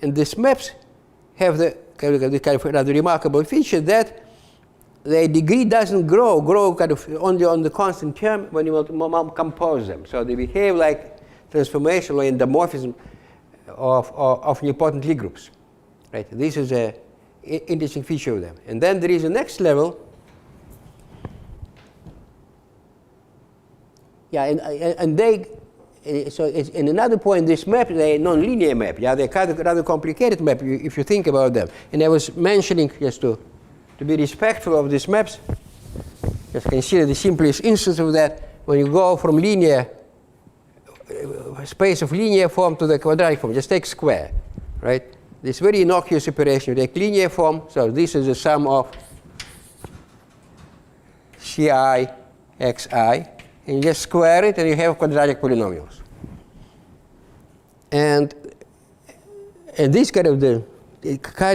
And these maps have the kind of rather remarkable feature that the degree doesn't grow kind of only on the constant term when you compose them. So they behave like transformation or endomorphism of nilpotent Lie groups. Right? This is an interesting feature of them. And then there is a next level. Yeah, and they, so in another point, this map, they're a non-linear map. Yeah, they're kind of rather complicated map if you think about them. And I was mentioning, just to be respectful of these maps, just consider the simplest instance of that. When you go from linear, space of linear form to the quadratic form, just take square, right? This very innocuous operation, you take linear form, so this is the sum of ci, xi, and you just square it, and you have quadratic polynomials. And this kind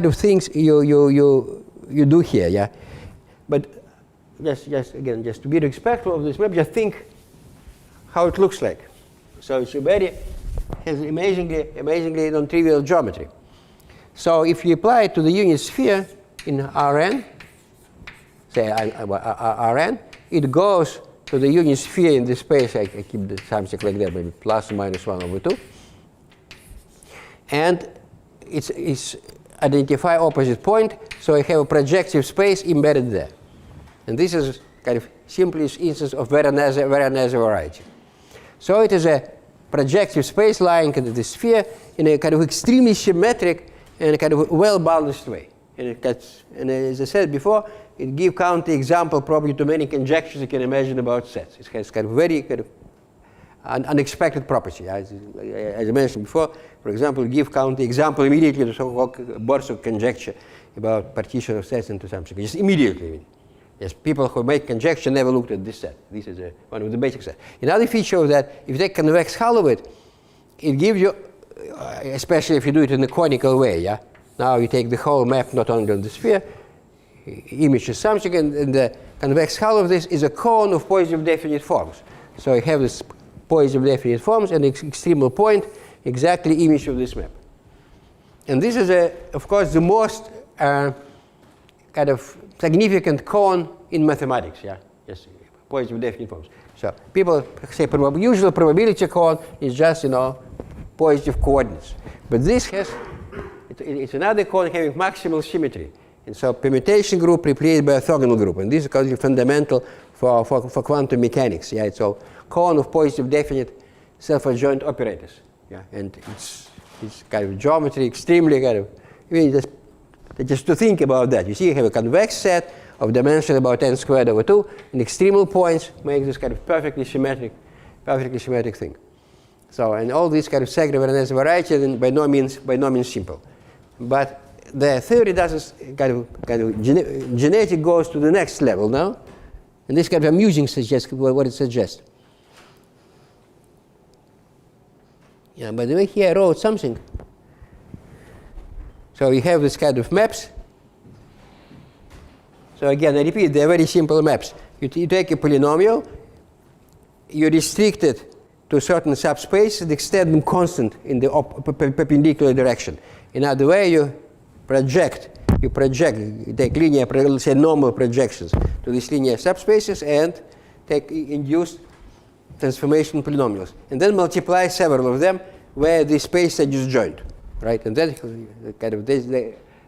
of things you do here, yeah. But just again, just to be respectful of this map, just think how it looks like. So it's has amazingly non-trivial geometry. So if you apply it to the unit sphere in Rn, say Rn, it goes to the unit sphere in this space. I keep something like that, maybe plus or minus 1/2. And it's identify opposite point, so I have a projective space embedded there. And this is kind of simplest instance of Veronese variety. So it is a projective space lying in the sphere in a kind of extremely symmetric and a kind of well-balanced way. And as I said before, it gives counterexample probably to many conjectures you can imagine about sets. It has kind of very kind of unexpected property. As I mentioned before, for example, give counterexample immediately to so-called Borsuk conjecture about partition of sets into something. Just immediately. I mean. Yes, people who make conjecture never looked at this set. This is one of the basic sets. Another feature of that, if you take convex hull of it, it gives you, especially if you do it in a conical way, yeah? Now you take the whole map, not only on the sphere, image is something, and the convex hull of this is a cone of positive definite forms. So you have this positive definite forms and extremal point, exactly image of this map. And this is, of course, the most kind of significant cone in mathematics, yeah? Yes, positive definite forms. So people say usual probability cone is just, positive coordinates. But this has, it's another cone having maximal symmetry. And so permutation group replaced by orthogonal group. And this is kind of fundamental for quantum mechanics. Yeah, it's all cone of positive definite self-adjoint operators. Yeah, and it's kind of geometry extremely kind of, just to think about that. You see, you have a convex set of dimension about n squared over 2, and extremal points make this kind of perfectly symmetric thing. So, and all these kind of Segre-Veronese varieties are by no means simple. But the theory doesn't genetic goes to the next level now, and this kind of amusing suggests what it suggests. Yeah, by the way, here I wrote something. So you have this kind of maps. So again, I repeat, they're very simple maps. You take a polynomial, you restrict it to a certain subspace and extend them constant in the perpendicular direction. In other way, you take linear, let's say normal projections to these linear subspaces and take induced transformation polynomials. And then multiply several of them where the spaces are disjoint, right? And then kind of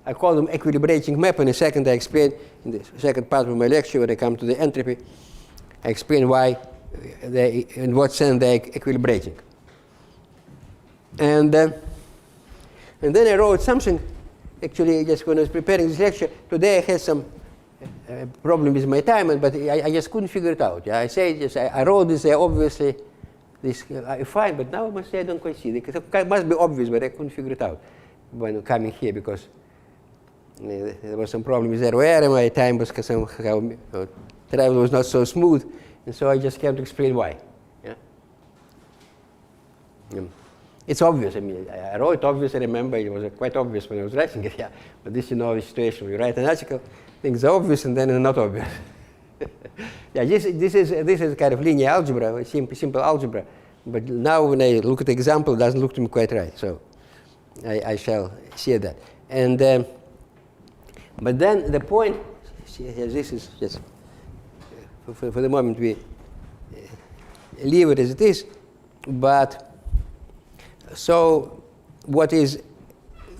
I call them equilibrating map. In a second, I explain in the second part of my lecture when I come to the entropy, I explain why in what sense they're equilibrating. And then I wrote something. Actually, just when I was preparing this lecture, today I had some problem with my time, but I just couldn't figure it out. Yeah, I wrote this. Obviously, this I find, but now I must say I don't quite see it. It must be obvious, but I couldn't figure it out when coming here because there was some problem with ROR. My time was somehow travel was not so smooth, and so I just can't explain why. Yeah. It's obvious. I mean, I wrote it obvious. I remember it was quite obvious when I was writing it. Yeah, but this is the situation. You write an article, things are obvious, and then they're not obvious. Yeah, this is kind of linear algebra, simple algebra. But now when I look at the example, it doesn't look to me quite right. So I shall see that. And but then the point. This is just for the moment we leave it as it is. But so what is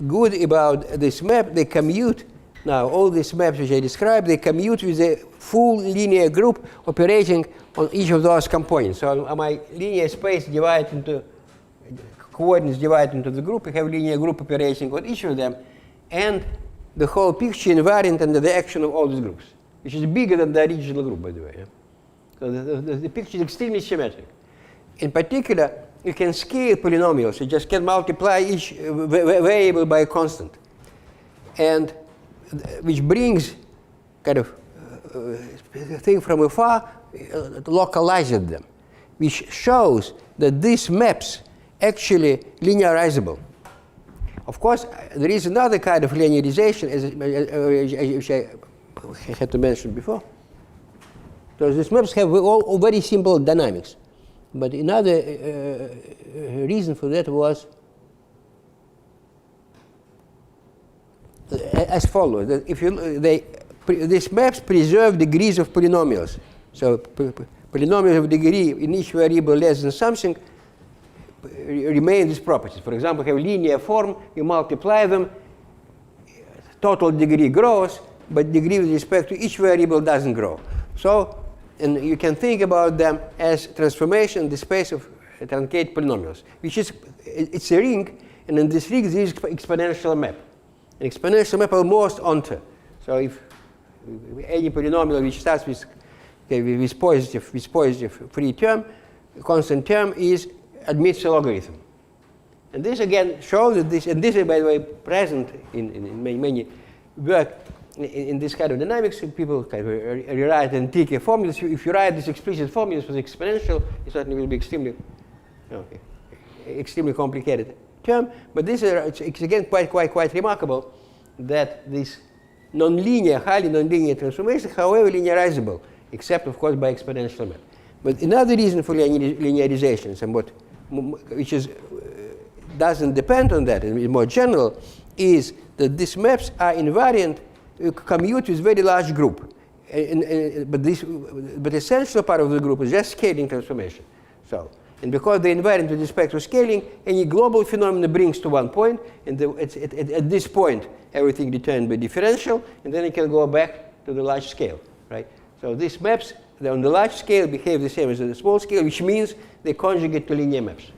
good about this map, they commute. Now, all these maps which I described, they commute with a full linear group operating on each of those components. So my linear space divided into coordinates divided into the group. I have linear group operating on each of them, and the whole picture invariant under the action of all these groups, which is bigger than the original group, by the way. Yeah? So the picture is extremely symmetric. In particular, you can scale polynomials. You just can multiply each variable by a constant, and which brings kind of thing from afar, localizes them, which shows that these maps actually linearizable. Of course, there is another kind of linearization, which I had to mention before. So these maps have all very simple dynamics. But another reason for that was as follows: that if these maps preserve degrees of polynomials. So polynomials of degree in each variable less than something remain these properties. For example, have linear form. You multiply them, total degree grows, but degree with respect to each variable doesn't grow. So. And you can think about them as transformation in the space of truncated polynomials, which is, it's a ring, and in this ring there is exponential map. An exponential map almost onto. So if any polynomial which starts with positive free term, constant term admits a logarithm. And this again shows that this, and this is by the way present in many work. In this kind of dynamics, people kind of rewrite and take formulas. If you write these explicit formulas for the exponential, it certainly will be extremely complicated term. But this is it's again quite remarkable that this highly nonlinear transformation, however linearizable, except of course by exponential map. But another reason for linearization, somewhat, which doesn't depend on that, and is more general, is that these maps are invariant. You commute with very large group. but the essential part of the group is just scaling transformation. So, and because they invariant with respect to scaling, any global phenomenon brings to one point, and at this point, everything determined by differential, and then it can go back to the large scale, right? So these maps, on the large scale, behave the same as the small scale, which means they conjugate to linear maps.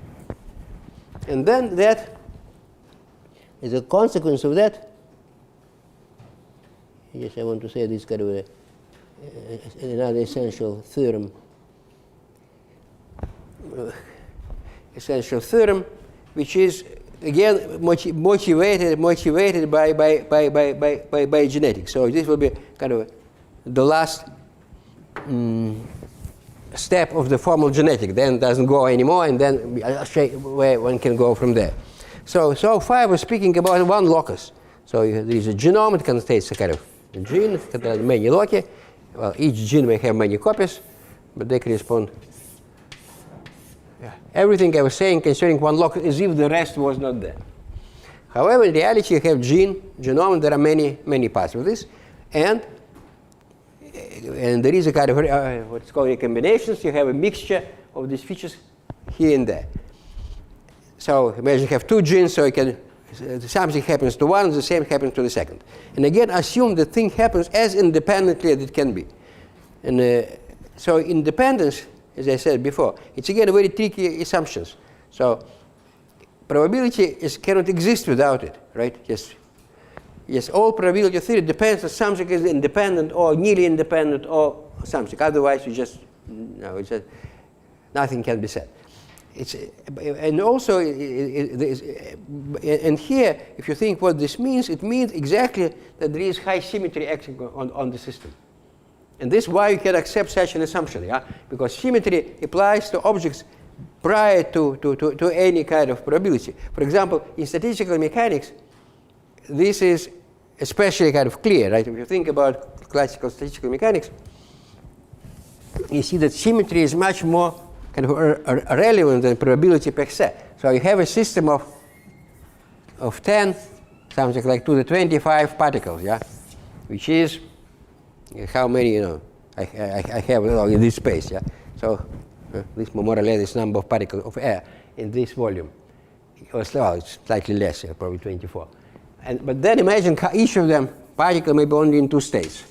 And then that, as a consequence of that, yes, I want to say this kind of another essential theorem. Essential theorem, which is again motivated by genetics. So this will be kind of the last step of the formal genetic. Then it doesn't go anymore, and then I'll show you where one can go from there. So far we're speaking about one locus. So there is a genome. It contains a kind of gene. It contains many loci. Well, each gene may have many copies, but they correspond. Everything I was saying concerning one locus is if the rest was not there. However, in reality, you have genome, and there are many parts of this, and there is a kind of what's called recombinations. You have a mixture of these features here and there. So imagine you have two genes, so you can something happens to one, the same happens to the second. And again, assume the thing happens as independently as it can be. And so independence, as I said before, it's again a very tricky assumptions. So probability cannot exist without it, right? Yes, all probability theory depends on something is independent or nearly independent or something. Otherwise, nothing can be said. And also, and here, if you think what this means, it means exactly that there is high symmetry acting on the system. And this is why you can accept such an assumption, yeah? Because symmetry applies to objects prior to any kind of probability. For example, in statistical mechanics, this is especially kind of clear, right? If you think about classical statistical mechanics, you see that symmetry is much more kind of relevant than probability per se. So you have a system of 10, something like to the 25 particles, yeah, which is how many I have in this space, yeah. So this more or less this number of particles of air in this volume. It's slightly less, probably 24. But then imagine each of them particle may be only in two states.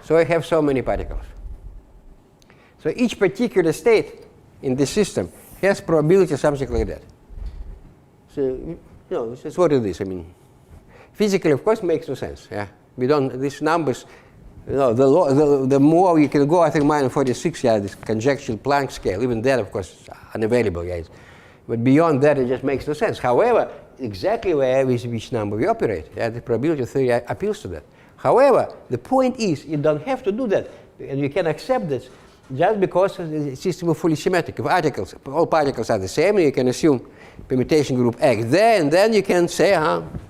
So I have so many particles. So each particular state in this system has probability something like that. So that's what it is. I mean, physically, of course, makes no sense. Yeah, we don't. These numbers, the more you can go, I think minus 46. Yeah, this conjectural Planck scale. Even that, of course, is unavailable. Yeah, but beyond that, it just makes no sense. However, exactly with which number we operate, yeah, the probability theory appeals to that. However, the point is, you don't have to do that, and you can accept this. Just because the system is fully symmetric. If all particles are the same, you can assume permutation group X there, and then you can say,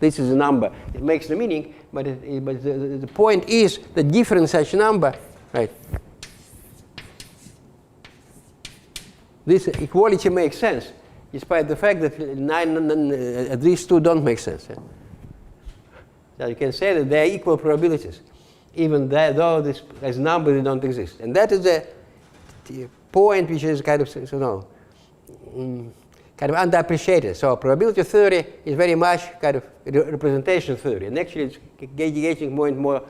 this is a number. It makes no meaning, but the point is that different such number, right? This equality makes sense, despite the fact that these two don't make sense. Yeah? So you can say that they are equal probabilities, even though this as numbers they don't exist. And that is the point which is kind of underappreciated. So probability theory is very much kind of representation theory, and actually it's getting more and more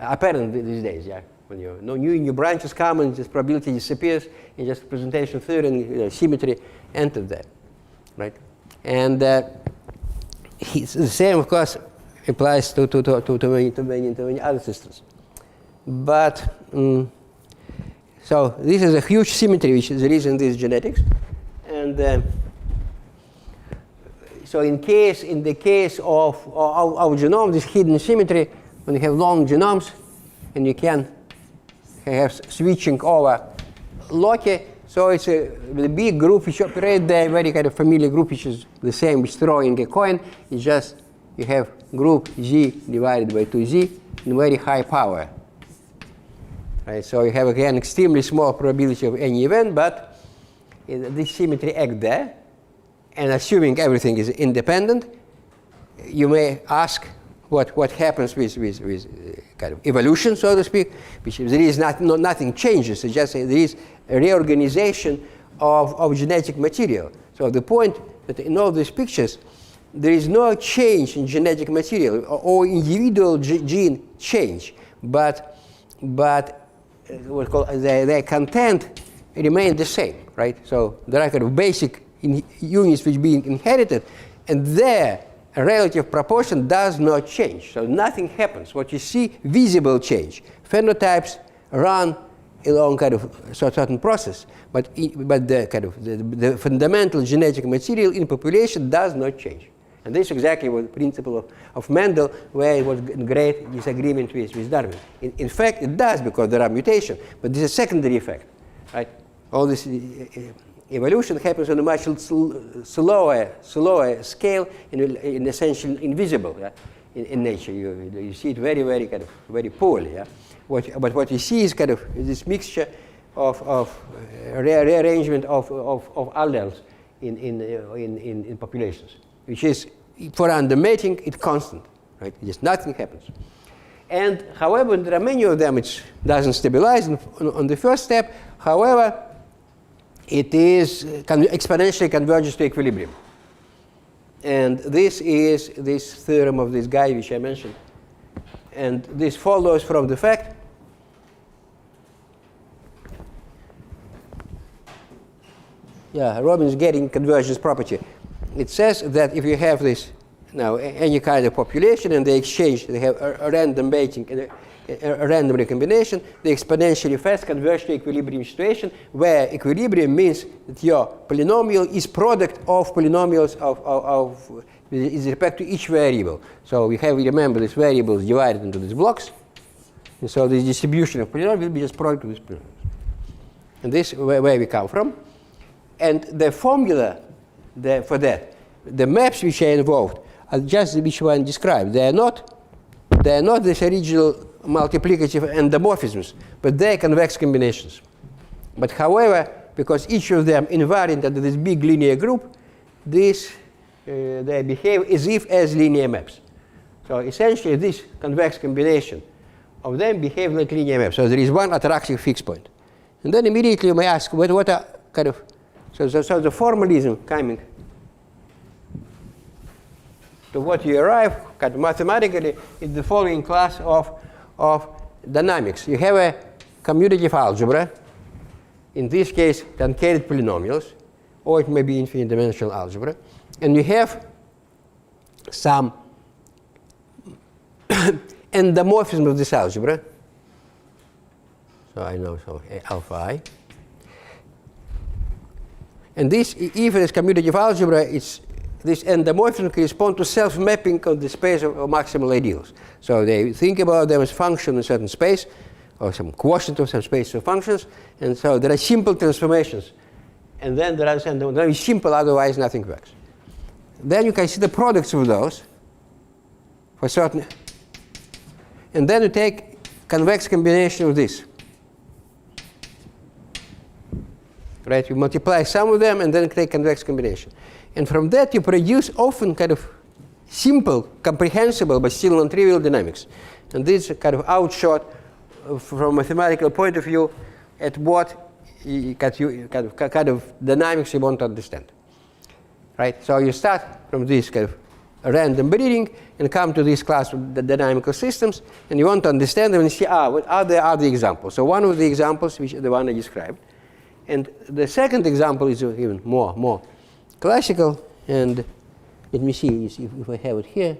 apparent these days. Yeah, when new branches come and this probability disappears, and just representation theory and symmetry entered there, right? And it's the same, of course, applies to many other systems, but. So this is a huge symmetry which there is in these genetics, and so in the case of our genome, this hidden symmetry, when you have long genomes, and you can have switching over loci, so it's the big group which operate there, very kind of familiar group which is the same which throwing a coin. It's just you have group Z divided by 2Z in very high power. Right, so you have again extremely small probability of any event, but this symmetry acts there, and assuming everything is independent, you may ask what happens with kind of evolution, so to speak, which there is nothing changes. It's just there is a reorganization of genetic material. So the point that in all these pictures, there is no change in genetic material or individual gene change, but what called their content remain the same, right? So there are kind of basic units which being inherited, and their relative proportion does not change. So nothing happens. What you see, visible change. Phenotypes run along kind of certain process, but the kind of the fundamental genetic material in population does not change. And this is exactly what the principle of Mendel, where it was in great disagreement with Darwin. In fact, it does, because there are mutations, but this is a secondary effect, right? All this evolution happens on a much slower scale, in essentially invisible, yeah? in nature. You see it very poorly. Yeah? But what you see is kind of this mixture of rearrangement of alleles in populations, which is, for undermating, it's constant, right? Just nothing happens. And however, there are many of them which doesn't stabilize on the first step. However, it is exponentially converges to equilibrium. And this is this theorem of this guy which I mentioned. And this follows from the fact Robbins-Getting convergence property. It says that if you have this now any kind of population and they exchange, they have a random mating, a random recombination, the exponentially fast converge to equilibrium situation, where equilibrium means that your polynomial is product of polynomials with respect to each variable. So we remember these variables divided into these blocks, and so the distribution of polynomials will be just product of these polynomials. And this is where we come from. And the formula for that, the maps which are involved are just which one described. They are not this original multiplicative endomorphisms, but they are convex combinations. But however, because each of them invariant under this big linear group, they behave as if as linear maps. So essentially, this convex combination of them behave like linear maps. So there is one attractive fixed point. And then immediately you may ask, what are kind of, so the formalism coming to what you arrive kind of mathematically is the following class of dynamics. You have a commutative algebra, in this case truncated polynomials, or it may be infinite dimensional algebra, and you have some endomorphism of this algebra. So I know, so alpha I. And this, if it is commutative algebra, this endomorphism corresponds to self-mapping of the space of maximal ideals. So they think about them as function in a certain space, or some quotient of some space of functions, and so there are simple transformations. And then there are very simple, otherwise nothing works. Then you can see the products of those for certain, and then you take convex combination of this. Right? You multiply some of them and then take convex combination. And from that you produce often kind of simple, comprehensible, but still non-trivial dynamics. And this is kind of outshot from a mathematical point of view at what kind of dynamics you want to understand. Right? So you start from this kind of random breeding and come to this class of the dynamical systems, and you want to understand them and see, what are the examples. So one of the examples, which is the one I described. And the second example is even more classical, and let me see if I have it here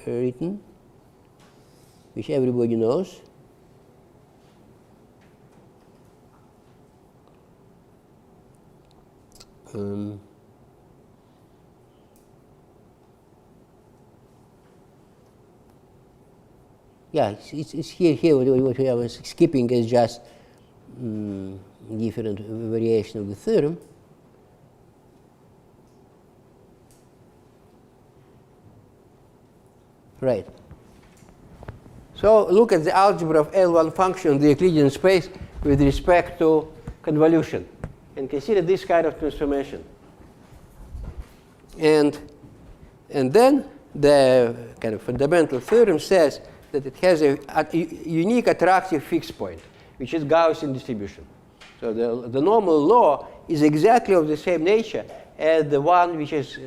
written, which everybody knows. Yeah, it's here. What I was skipping is just different variation of the theorem. Right. So look at the algebra of L1 function, the Euclidean space, with respect to convolution, and consider this kind of transformation. And then the kind of fundamental theorem says that it has a unique attractive fixed point, which is Gaussian distribution. So the normal law is exactly of the same nature as the one which is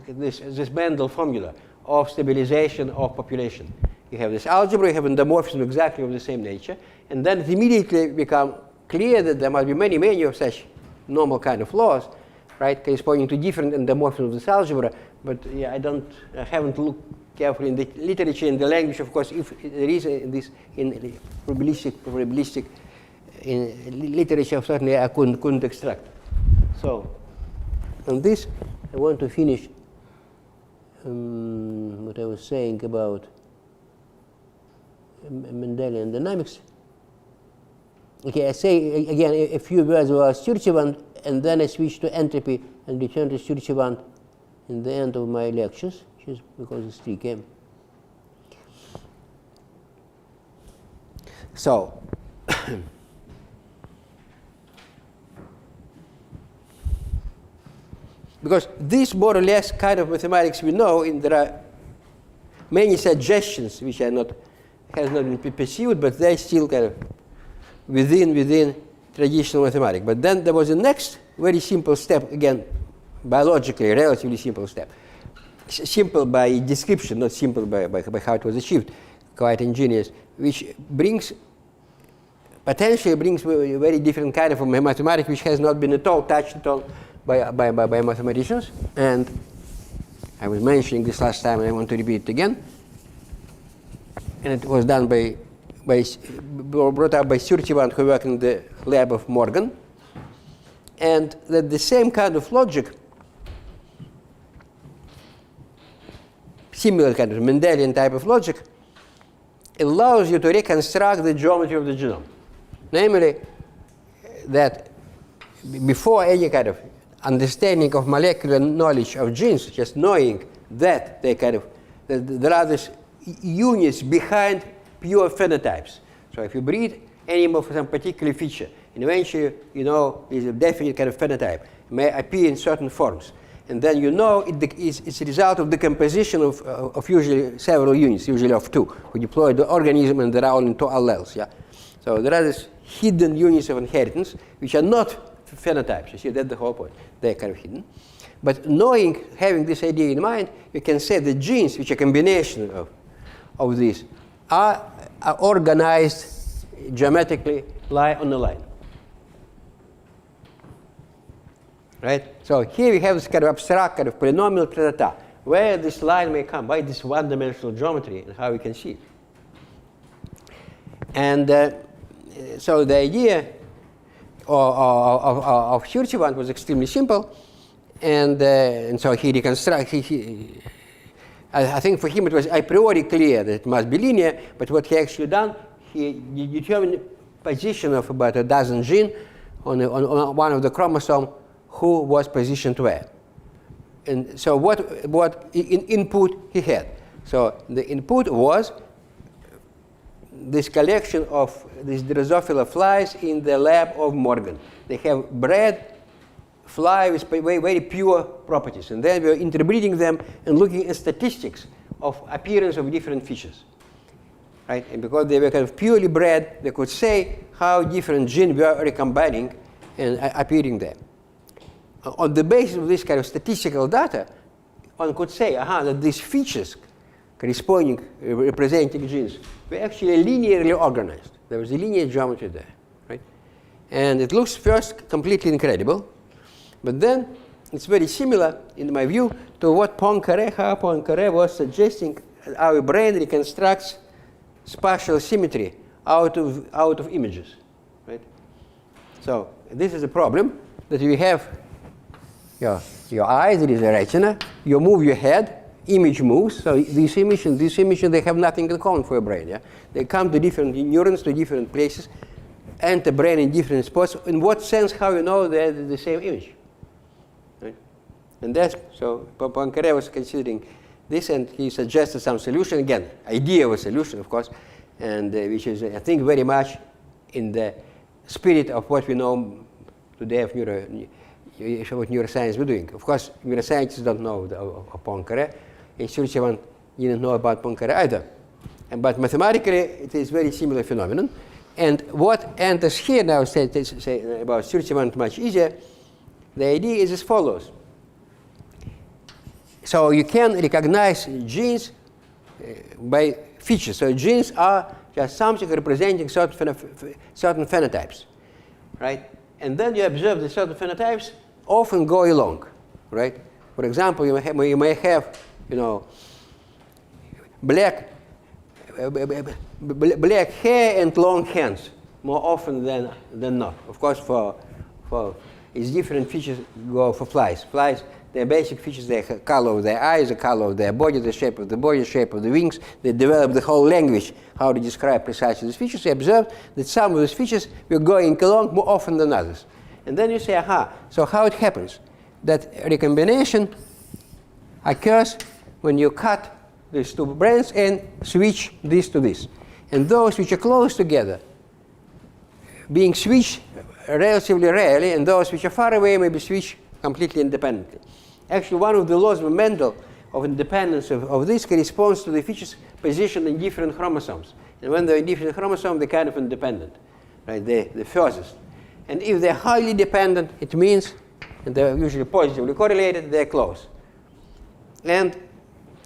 this Mendel formula of stabilization of population. You have this algebra, you have endomorphism exactly of the same nature, and then it immediately becomes clear that there must be many, many of such normal kind of laws, right, corresponding to different endomorphisms of this algebra. But yeah, I haven't looked carefully in the literature, in the language. Of course, if there is this in probabilistic in literature, certainly I couldn't extract. So, on this, I want to finish what I was saying about Mendelian dynamics. Okay, I say again a few words about Sturtevant, and then I switch to entropy and return to Sturtevant in the end of my lectures, just because it's 3 came. So, because this more or less kind of mathematics we know, and there are many suggestions which has not been pursued, but they're still kind of within traditional mathematics. But then there was a next very simple step, again, biologically, relatively simple step. Simple by description, not simple by how it was achieved, quite ingenious, which potentially brings a very different kind of mathematics which has not been at all touched at all by mathematicians. And I was mentioning this last time, and I want to repeat it again. And it was done brought up by Sturtevant, who worked in the lab of Morgan. And that the same kind of logic, similar kind of Mendelian type of logic, allows you to reconstruct the geometry of the genome. Namely, that before any kind of understanding of molecular knowledge of genes, just knowing that there are these units behind pure phenotypes. So if you breed animal for some particular feature, and eventually you know there's a definite kind of phenotype, it may appear in certain forms. And then you know it's a result of decomposition of usually several units, usually of 2, who deploy the organism, and there are only 2 alleles. Yeah? So there are these hidden units of inheritance which are not phenotypes. You see, that's the whole point. They're kind of hidden. But having this idea in mind, you can say the genes, which are a combination of these, are organized geometrically, lie on a line. Right? So here we have this kind of abstract, kind of polynomial trata, where this line may come, by this one-dimensional geometry, and how we can see it. And so the idea of Sturtevant was extremely simple, and so he reconstructs. I think for him it was a priori clear that it must be linear, but what he actually done, he determined position of about a dozen genes on one of the chromosomes who was positioned where. And so what input he had. So the input was this collection of these Drosophila flies in the lab of Morgan. They have bred fly with very pure properties, and then we are interbreeding them and looking at statistics of appearance of different features. Right? And because they were kind of purely bred, they could say how different genes were recombining and appearing there. On the basis of this kind of statistical data, one could say, that these features corresponding, representing genes, were actually linearly organized. There was a linear geometry there, right? And it looks first completely incredible, but then it's very similar, in my view, to what Poincaré was suggesting. Our brain reconstructs spatial symmetry out of images, right? So this is a problem that you have your eyes, there is a retina, you move your head, image moves, so this image and this image, they have nothing in common for a brain. Yeah? They come to different neurons, to different places, enter brain in different spots. In what sense, how you know they're the same image? Right? And that's, so Poincaré was considering this, and he suggested some solution, again, idea of a solution, of course, and which is, I think, very much in the spirit of what we know today of what neuroscience we're doing. Of course, neuroscientists don't know of Poincaré. And Sturtevant didn't know about Poincaré either. But mathematically, it is very similar phenomenon. And what enters here now, say about 31 much easier, the idea is as follows. So you can recognize genes by features. So genes are just something representing certain phenotypes, right? And then you observe that certain phenotypes often go along, right? For example, you may have, black hair and long hands more often than not. Of course, for its different features go for flies. Flies, their basic features, the color of their eyes, the color of their body, the shape of the body, the shape of the wings. They develop the whole language, how to describe precisely these features. You observe that some of these features will go along more often than others. And then you say, aha, so how it happens? That recombination occurs when you cut these two brands and switch this to this. And those which are close together being switched relatively rarely, and those which are far away may be switched completely independently. Actually, one of the laws of Mendel of independence of this corresponds to the features positioned in different chromosomes. And when they're in different chromosomes, they're kind of independent, right? They're the furthest. And if they're highly dependent, it means, and they're usually positively correlated, they're close. And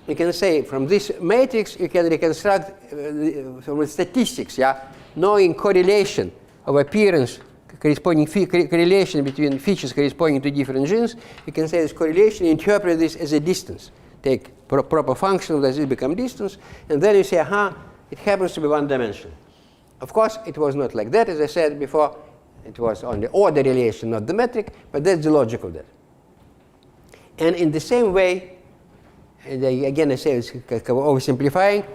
you can say from this matrix, you can reconstruct from the statistics, knowing correlation of appearance, corresponding correlation between features corresponding to different genes. You can say this correlation, interpret this as a distance. Take proper function, does this become distance? And then you say, aha, it happens to be one-dimensional. Of course, it was not like that. As I said before, it was only order relation, not the metric, but that's the logic of that. And in the same way, and again, I say it's oversimplifying,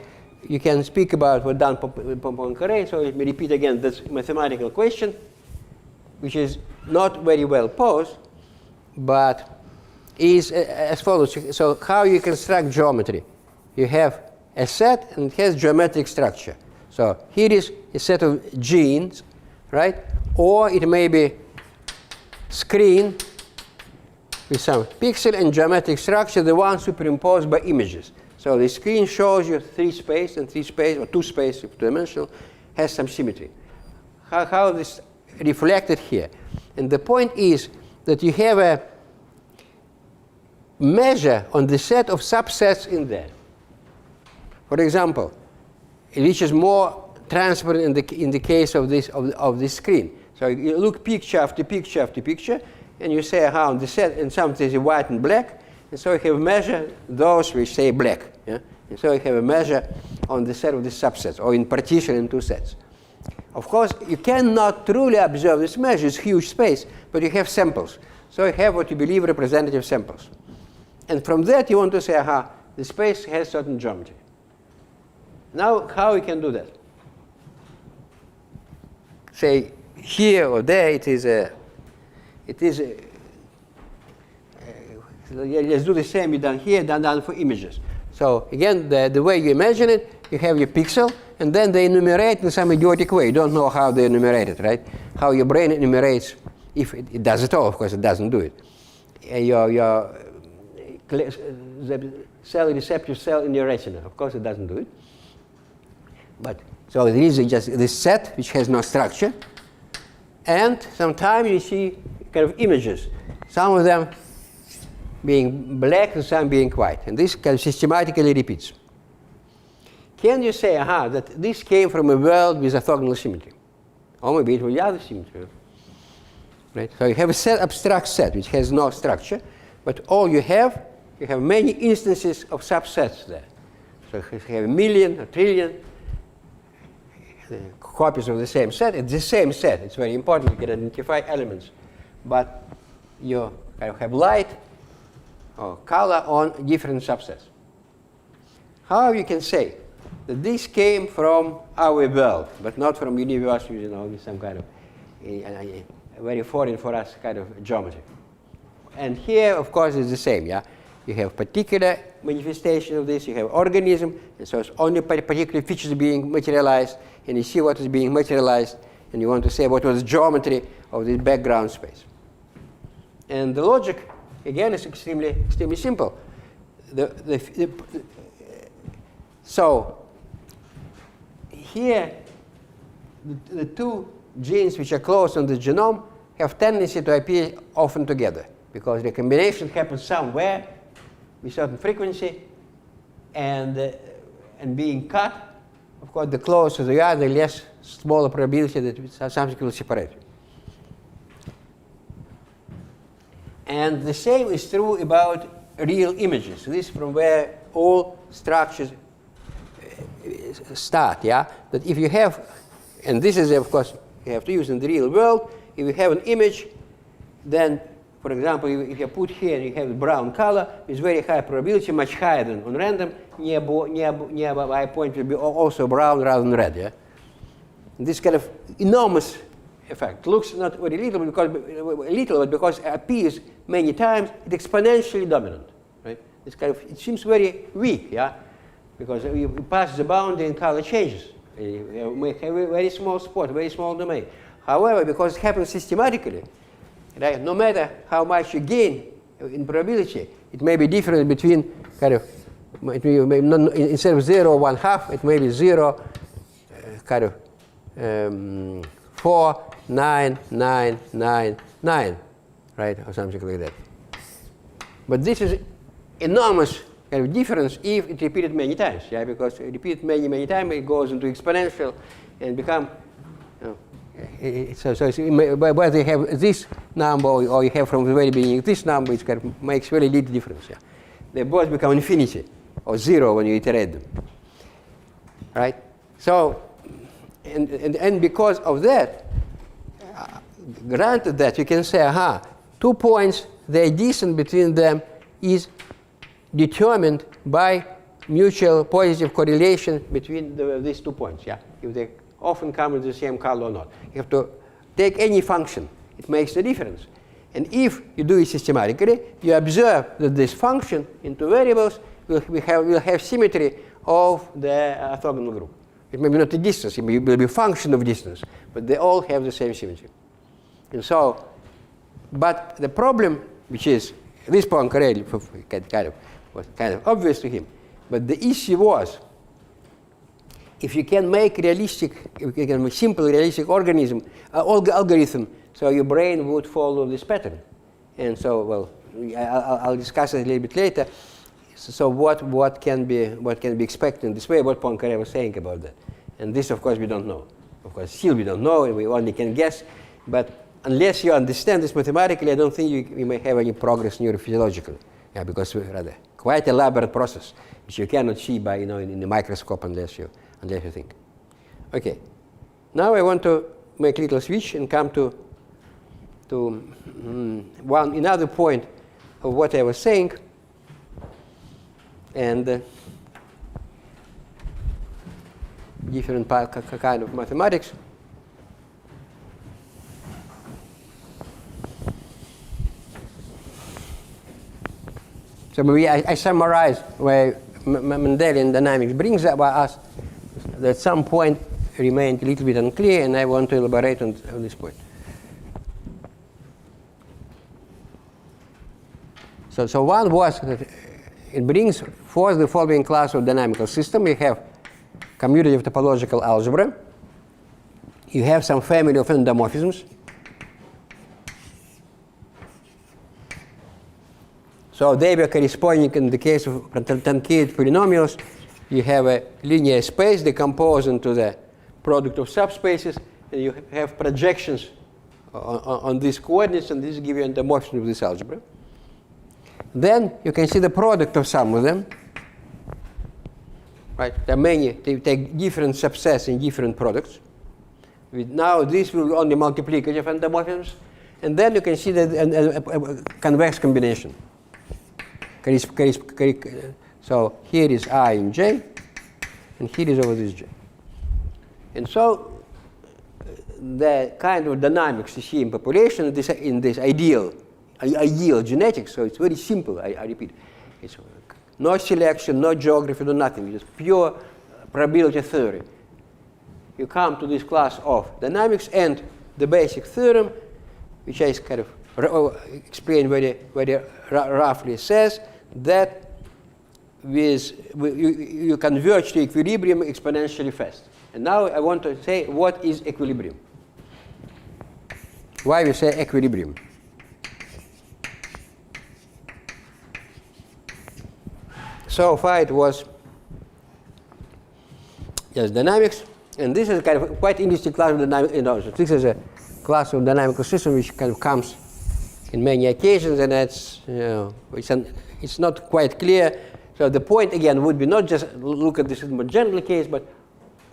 you can speak about what done with Poincaré. So let me repeat again this mathematical question, which is not very well posed, but is as follows. So how you construct geometry? You have a set, and it has geometric structure. So here is a set of genes, right? Or it may be screen with some pixel and geometric structure, the one superimposed by images. So the screen shows you 3 space, and 3 space, or 2 space, if two-dimensional, has some symmetry. How this reflected here? And the point is that you have a measure on the set of subsets in there. For example, which is more transparent in the case of this screen. So you look picture after picture after picture, and you say how on the set, and something is white and black, and so you have a measure those which say black. Yeah? And so you have a measure on the set of the subsets, or in partition in 2 sets. Of course, you cannot truly observe this measure, it's huge space, but you have samples. So you have what you believe representative samples. And from that you want to say, aha, the space has certain geometry. Now, how you can do that? Say, here or there, let's do the same you done here, done for images. So again, the way you imagine it, you have your pixel, and then they enumerate in some idiotic way. You don't know how they enumerate it, right? How your brain enumerates, if it does at all. Of course, it doesn't do it. The cell receptor cell in your retina. Of course, it doesn't do it. But so there is just this set which has no structure, and sometimes you see kind of images. Some of them being black and some being white, and this kind of systematically repeats. Can you say, aha, that this came from a world with orthogonal symmetry? Or maybe it was the other symmetry. Right? So you have a set, abstract set which has no structure, but all you have many instances of subsets there. So you have a million, a trillion copies of the same set. It's the same set. It's very important. You can identify elements. But you kind of have light or color on different subsets. How you can say that this came from our world, but not from universe, with some kind of a very foreign for us kind of geometry. And here, of course, it's the same. Yeah, you have particular manifestation of this. You have organism, and so it's only particular features being materialized, and you see what is being materialized, and you want to say what was the geometry of this background space. And the logic, again, is extremely simple. So here, the two genes which are close on the genome have tendency to appear often together, because the combination happens somewhere with certain frequency, and being cut, of course, the closer they are, the less smaller probability that something will separate. And the same is true about real images. This is from where all structures start, yeah? That if you have, and this is, of course, you have to use in the real world, if you have an image, then, for example, if you put here and you have brown color, with very high probability, much higher than on random, nearby point will be also brown rather than red, yeah? And this kind of enormous effect looks not very little, but because it appears many times, it's exponentially dominant, right? It's kind of, it seems very weak, yeah? Because you pass the boundary and color changes. You may have a very small spot, very small domain. However, because it happens systematically, right, no matter how much you gain in probability, it may be different between kind of, instead of 0 1/2, it may be 0 kind of 4 9 9 9 9, right, or something like that. But this is enormous kind of difference if it repeated many times, yeah, because it repeated many times, it goes into exponential and become. So whether you have this number or you have from the very beginning this number, it kind of makes very little difference. Yeah. They both become infinity or 0 when you iterate them, right? So, and because of that, granted that, you can say, aha, 2 points, the distance between them is determined by mutual positive correlation between these 2 points. Yeah, if they often come with the same color or not. You have to take any function. It makes a difference. And if you do it systematically, you observe that this function into variables will have symmetry of the orthogonal group. It may be not a distance, it will be a function of distance, but they all have the same symmetry. And so, but the problem, which is, this Poincaré was kind of obvious to him, but the issue was, if you can make realistic, if you can make simple realistic algorithm, so your brain would follow this pattern. And so, well, I'll discuss it a little bit later. So what can be expected in this way? What Poincaré was saying about that? And this, of course, we don't know. Of course, still we don't know, and we only can guess. But unless you understand this mathematically, I don't think you may have any progress neurophysiologically. Yeah, because it's rather quite elaborate process, which you cannot see by in the microscope unless you think. Okay. Now I want to make a little switch and come to another point of what I was saying, and different kind of mathematics. So maybe I summarize where Mendelian dynamics brings us. At some point remained a little bit unclear, and I want to elaborate on this point. So one was that it brings forth the following class of dynamical system. You have commutative topological algebra. You have some family of endomorphisms. So they were corresponding, in the case of truncated polynomials, you have a linear space decomposed into the product of subspaces, and you have projections on these coordinates, and this gives you endomorphism of this algebra. Then you can see the product of some of them. Right? There are many. They take different subsets in different products. Now this will be only multiplicative endomorphisms, and then you can see a convex combination. So here is I in J, and here is over this J. And so the kind of dynamics you see in population in this ideal genetics, so it's very simple, I repeat. It's no selection, no geography, no nothing, just pure probability theory. You come to this class of dynamics, and the basic theorem, which I kind of explain very roughly, says that you converge to equilibrium exponentially fast. And now I want to say what is equilibrium. Why we say equilibrium? So far it was just dynamics, and this is kind of quite interesting class of dynamics. This is a class of dynamical system which kind of comes in many occasions, and it's not quite clear. So the point again would be not just look at this in a general case, but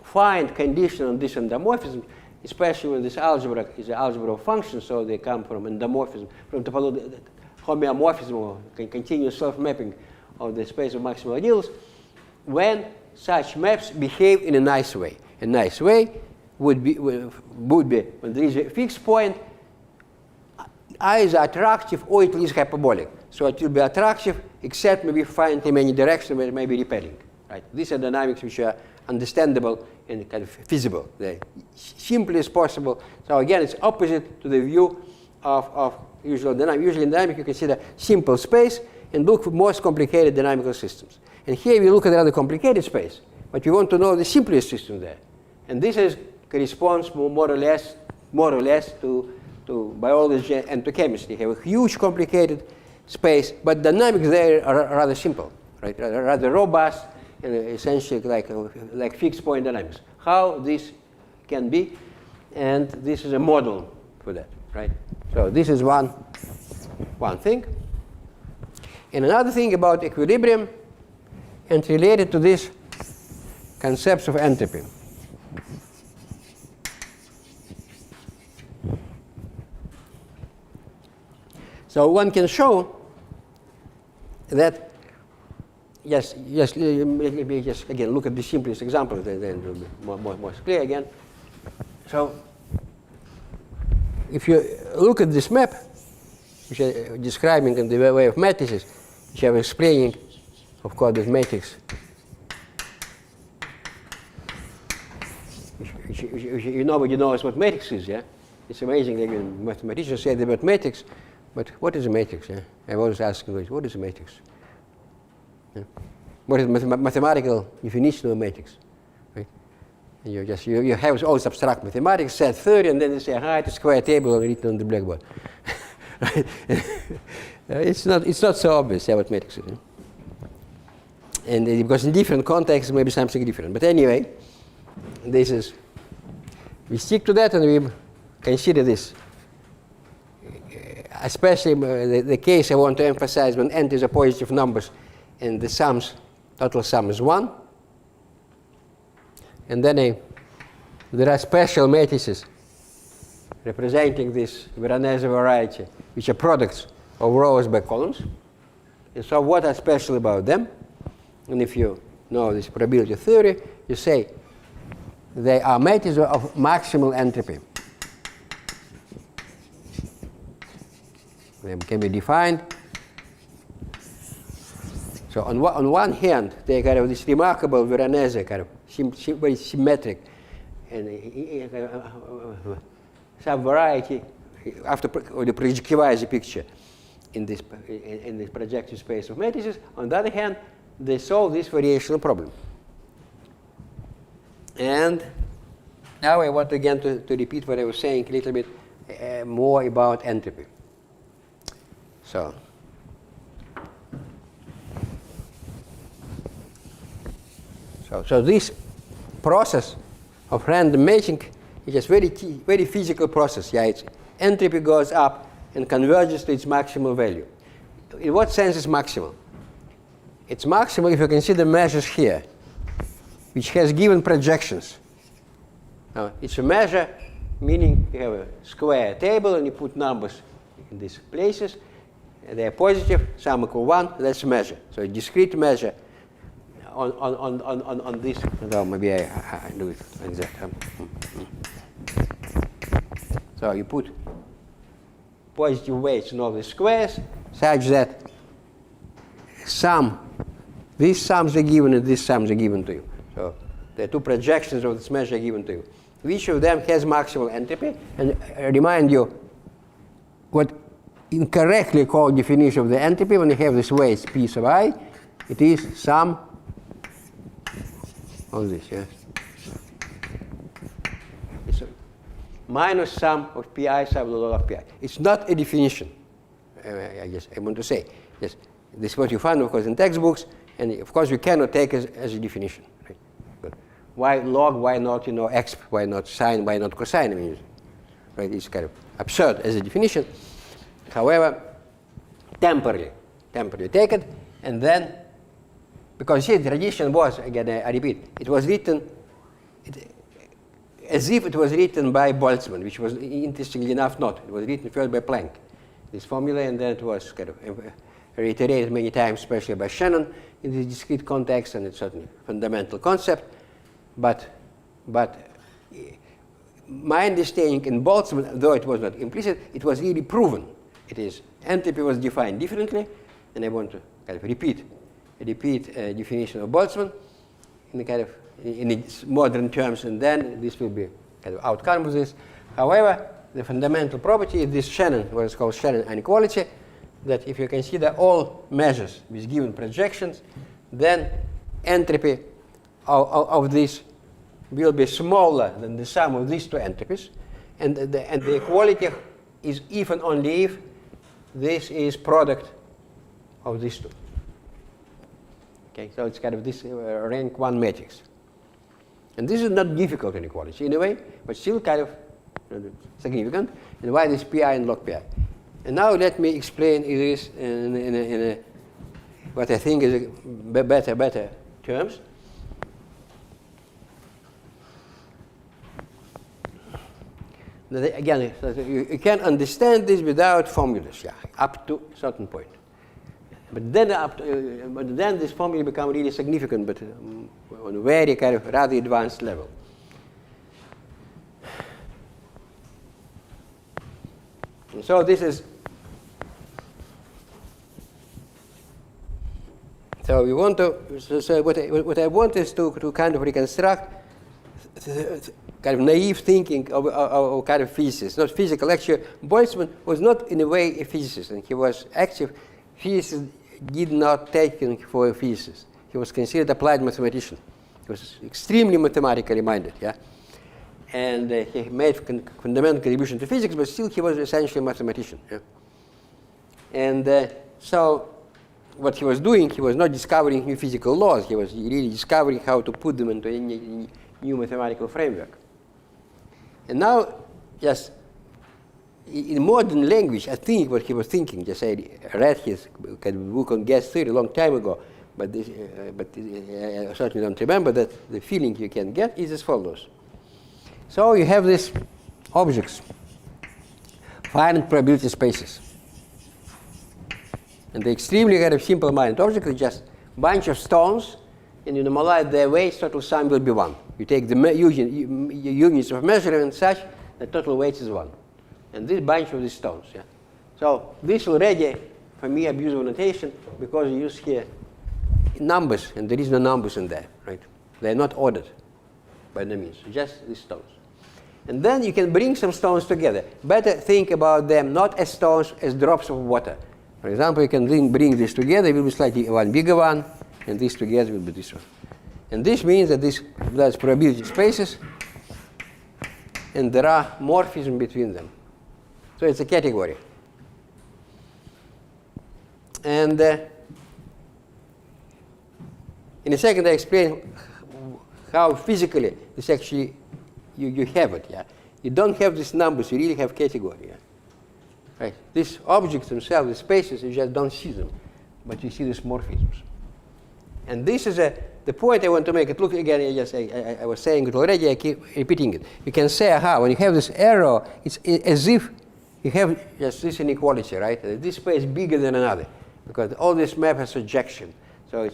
find condition on this endomorphism, especially when this algebra is an algebra of functions, so they come from endomorphism, from topology, homeomorphism, or continuous self-mapping of the space of maximal ideals, when such maps behave in a nice way. A nice way would be when there is a fixed point, either attractive or at least hyperbolic. So it will be attractive, except maybe find in many directions where it may be repelling. Right? These are dynamics which are understandable and kind of feasible, the simplest possible. So again, it's opposite to the view of usual dynamics. Usually in dynamics, you consider simple space and look for most complicated dynamical systems. And here we look at a rather complicated space, but we want to know the simplest system there. And this corresponds more or less to biology and to chemistry. You have a huge complicated space, but dynamics there are rather simple, right? Rather robust and essentially like fixed point dynamics. How this can be, and this is a model for that, right? So this is one thing. And another thing about equilibrium, and related to this, concepts of entropy. So one can show that, let me just again look at the simplest example, then it will be more clear again. So if you look at this map, which I'm describing in the way of matrices, which I'm explaining, of course, this matrix, nobody knows what matrix is, yeah? It's amazing that mathematicians say about matrix, but what is a matrix? Yeah? I always ask, what is a matrix? Yeah? What is mathematical definition of a matrix? Right? And you have all this abstract mathematics, set theory, and then you say, it's a square table written on the blackboard. Right? It's not so obvious what matrix is. And because in different contexts, maybe something different. But anyway, we stick to that and we consider this. Especially the case I want to emphasize when n is a positive numbers and the total sum is 1. And then there are special matrices representing this Veronese variety, which are products of rows by columns. And so what are special about them? And if you know this probability theory, you say they are matrices of maximal entropy. They can be defined. So on one hand, they kind of this remarkable Veronese, kind of very symmetric, and some variety after the projectivize picture in this projective space of matrices. On the other hand, they solve this variational problem. And now I want again to repeat what I was saying a little bit more about entropy. So this process of random matching is just very physical process. Yeah, entropy goes up and converges to its maximal value. In what sense is maximal? It's maximal if you consider measures here, which has given projections. Now, it's a measure, meaning you have a square table and you put numbers in these places. And they are positive, some equal 1, that's a measure. So a discrete measure on this. No, maybe I do it like that. So you put positive weights in all the squares such that these sums are given and these sums are given to you. So the two projections of this measure are given to you. Each of them has maximal entropy. And I remind you what incorrectly called definition of the entropy when you have this weights p sub I it is sum of this, yes. It's minus sum of pi sub log of pi. It's not a definition. I guess I want to say, yes, this is what you find, of course, in textbooks, and of course you cannot take it as a definition. Right? But why log? Why not, x? Why not sine? Why not cosine? I mean, right? It's kind of absurd as a definition. However, temporarily take it, and then, because here the tradition was, again, I repeat, it was written as if it was written by Boltzmann, which was, interestingly enough, not. It was written first by Planck, this formula, and then it was kind of reiterated many times, especially by Shannon in the discrete context, and it's certainly a fundamental concept. But my understanding in Boltzmann, though it was not implicit, it was really proven. It is, entropy was defined differently, and I want to kind of repeat definition of Boltzmann in the kind of in its modern terms, and then this will be kind of outcome of this. However, the fundamental property is this Shannon, what is called Shannon inequality, that if you consider all measures with given projections, then entropy of this will be smaller than the sum of these two entropies, and the equality is if and only if this is product of these two. Okay, so it's kind of this rank 1 matrix. And this is not difficult inequality in a way, but still kind of significant. And why this pi and log pi? And now let me explain this in what I think is better terms. Again, you can understand this without formulas, up to a certain point. But then this formula becomes really significant, but on a very kind of rather advanced level. And so this is. So we want to. So what I want is to kind of reconstruct kind of naive thinking of kind of physicists, not physical. Actually, Boltzmann was not in a way a physicist, and he was active. Physicists did not take him for a physicist. He was considered applied mathematician. He was extremely mathematically minded, and he made fundamental contribution to physics, but still he was essentially a mathematician. And so what he was doing, he was not discovering new physical laws. He was really discovering how to put them into a new mathematical framework. And now, just in modern language, I think what he was thinking, just I read his kind of book on gas theory a long time ago, but I certainly don't remember that the feeling you can get is as follows. So you have these objects, finite probability spaces. And the extremely kind of simple-minded object is just a bunch of stones, and you normalize their weights, total sum will be 1. You take the units of measurement such that total weight is 1. And this bunch of these stones. So this already, for me, abusive notation, because you use here numbers, and there is no numbers in there, right? They're not ordered by no means, just these stones. And then you can bring some stones together. Better think about them not as stones, as drops of water. For example, you can bring this together, it will be slightly one bigger one, and this together will be this one. And this means that that's probability spaces, and there are morphisms between them. So it's a category. And in a second, I explain how physically this actually you have it. You don't have these numbers, you really have category. Right? These objects themselves, the spaces, you just don't see them, but you see these morphisms. And this is the point I want to make. It look again. I was saying it already. I keep repeating it. You can say, when you have this arrow, it's as if you have just this inequality, right? This space is bigger than another, because all this map has surjection. So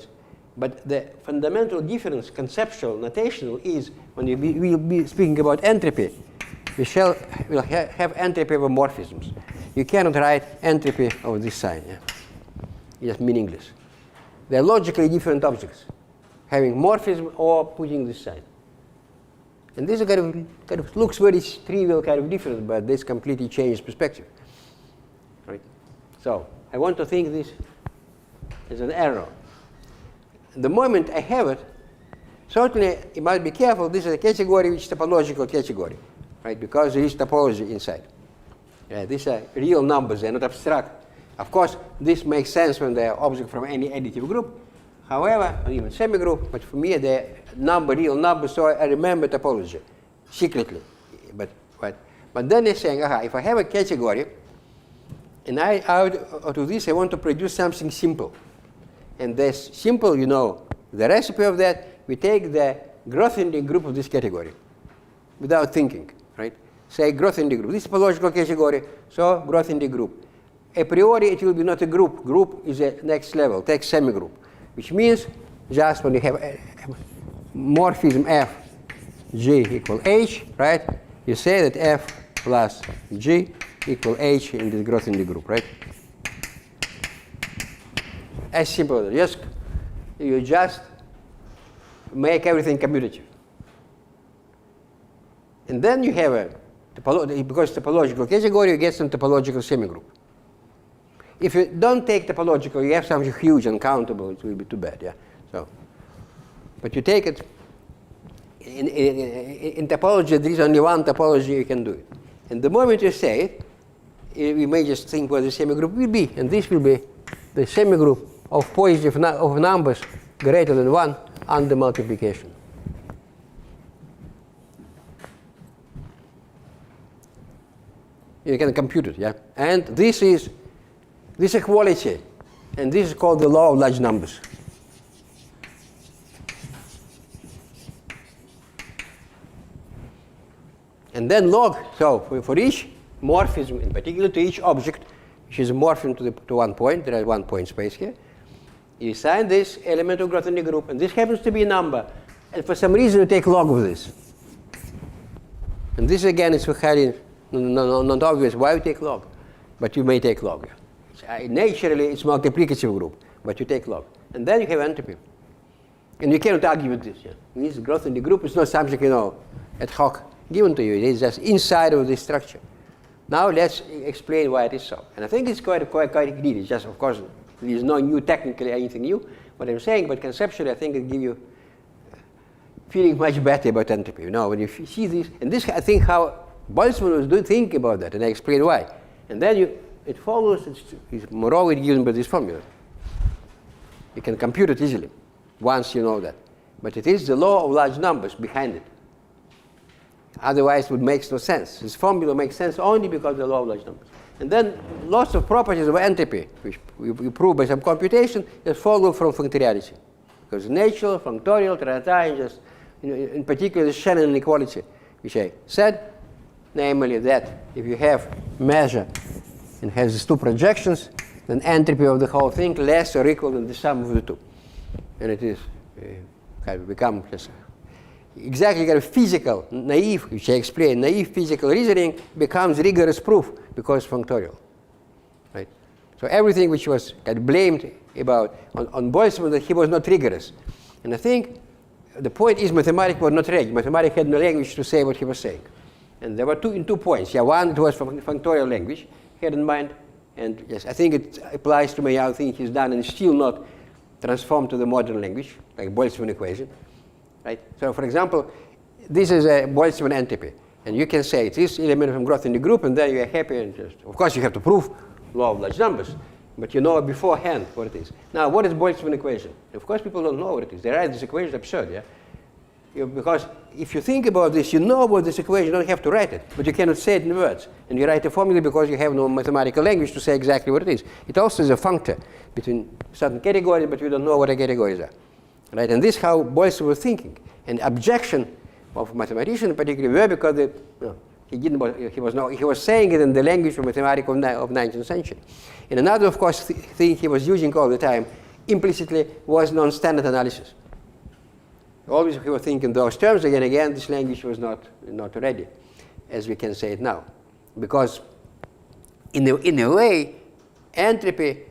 but the fundamental difference, conceptual, notational, is when we'll be speaking about entropy, we'll have entropy over morphisms. You cannot write entropy of this sign. It's just meaningless. They're logically different objects, having morphism or putting this sign. And this kind of looks very trivial, kind of different, but this completely changes perspective. Right? So I want to think this as an arrow. the moment I have it, certainly you must be careful. This is a category which is topological category, right? Because there is topology inside. These are real numbers, they're not abstract. Of course, this makes sense when they are objects from any additive group. However, or even semi-group, but for me they're real numbers, so I remember topology secretly. But then they're saying, if I have a category, and out of this I want to produce something simple. And this simple, the recipe of that, we take the growth-ending group of this category without thinking, right? Say growth-ending group. This is topological category, so growth-ending group. A priori, it will be not a group. Group is a next level, take semi-group, which means just when you have a morphism f g equal h, right? You say that f plus g equal h in this growth-ending group, right? As simple as that. You just make everything commutative. And then you have because topological category, you get some topological semigroup. If you don't take topological, you have something huge, uncountable, it will be too bad, yeah. So, but you take it, in topology, there is only one topology you can do it. And the moment you say it, you may just think what the semigroup will be, and this will be the semigroup of positive of numbers greater than 1 under multiplication. You can compute it, yeah? And this is equality, and this is called the law of large numbers. And then log, so for each morphism, in particular to each object, which is a morphism to one point, there is one point space here, you assign this element of growth in the group, and this happens to be a number, and for some reason you take log of this. And this again is highly not obvious why you take log, but you may take log. Naturally, it's multiplicative group, but you take log. And then you have entropy. And you cannot argue with this. Yeah? This growth in the group is not something, ad hoc given to you. It is just inside of this structure. Now let's explain why it is so. And I think it's quite neat. It's just, of course, there is no new technically anything new, what I'm saying, but conceptually I think it gives you feeling much better about entropy. When you see this, and this I think how Boltzmann was thinking about that, and I explain why. And then it follows, it's moreover given by this formula. You can compute it easily once you know that. But it is the law of large numbers behind it. Otherwise it would make no sense. This formula makes sense only because of the law of large numbers. And then lots of properties of entropy, which we prove by some computation, just follow from functoriality. Because natural, functorial, Trinitarian, just in particular the Shannon inequality, which I said, namely that if you have measure and has these two projections, then entropy of the whole thing less or equal than the sum of the two. And it is kind of become just exactly kind of physical, naive, which I explained, naive physical reasoning becomes rigorous proof because it's functorial. Right? So everything which was kind of blamed about on Boltzmann that he was not rigorous. And I think the point is mathematics was not ready. Mathematics had no language to say what he was saying. And there were two points. Yeah, one, it was functorial language he had in mind. And yes, I think it applies to many other things he's done and still not transformed to the modern language, like Boltzmann equation. Right? So, for example, this is a Boltzmann entropy. And you can say this element from growth in the group, and then you are happy. And just, of course, you have to prove law of large numbers. But you know beforehand what it is. Now, what is Boltzmann equation? Of course, people don't know what it is. They write this equation absurd, yeah? Because if you think about this, you know about this equation, you don't have to write it. But you cannot say it in words. And you write a formula because you have no mathematical language to say exactly what it is. It also is a functor between certain categories, but you don't know what the categories are. Right? And this is how Boltzmann was thinking. And objection of mathematicians in particular were because he was saying it in the language of mathematics of 19th century. And another, of course, thing he was using all the time implicitly was non-standard analysis. Always he was thinking those terms again and again. This language was not ready, as we can say it now, because in a way, entropy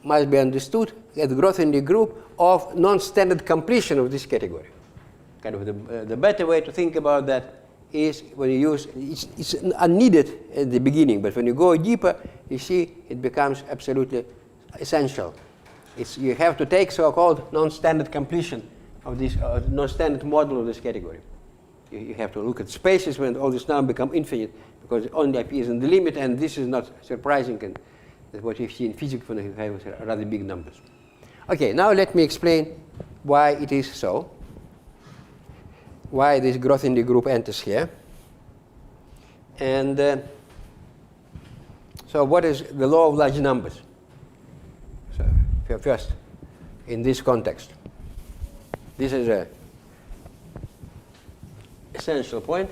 must be understood as growth in the group of non-standard completion of this category. Kind of the better way to think about that is when you use it's unneeded at the beginning, but when you go deeper, you see it becomes absolutely essential you have to take so-called non-standard completion of this non-standard model of this category. You have to look at spaces when all these numbers become infinite, because it only appears in the limit, and this is not surprising, and that's what you see in physics when you have rather big numbers. Okay, now let me explain why it is so, why this growth in the group enters here. And so what is the law of large numbers? So first, in this context, this is an essential point.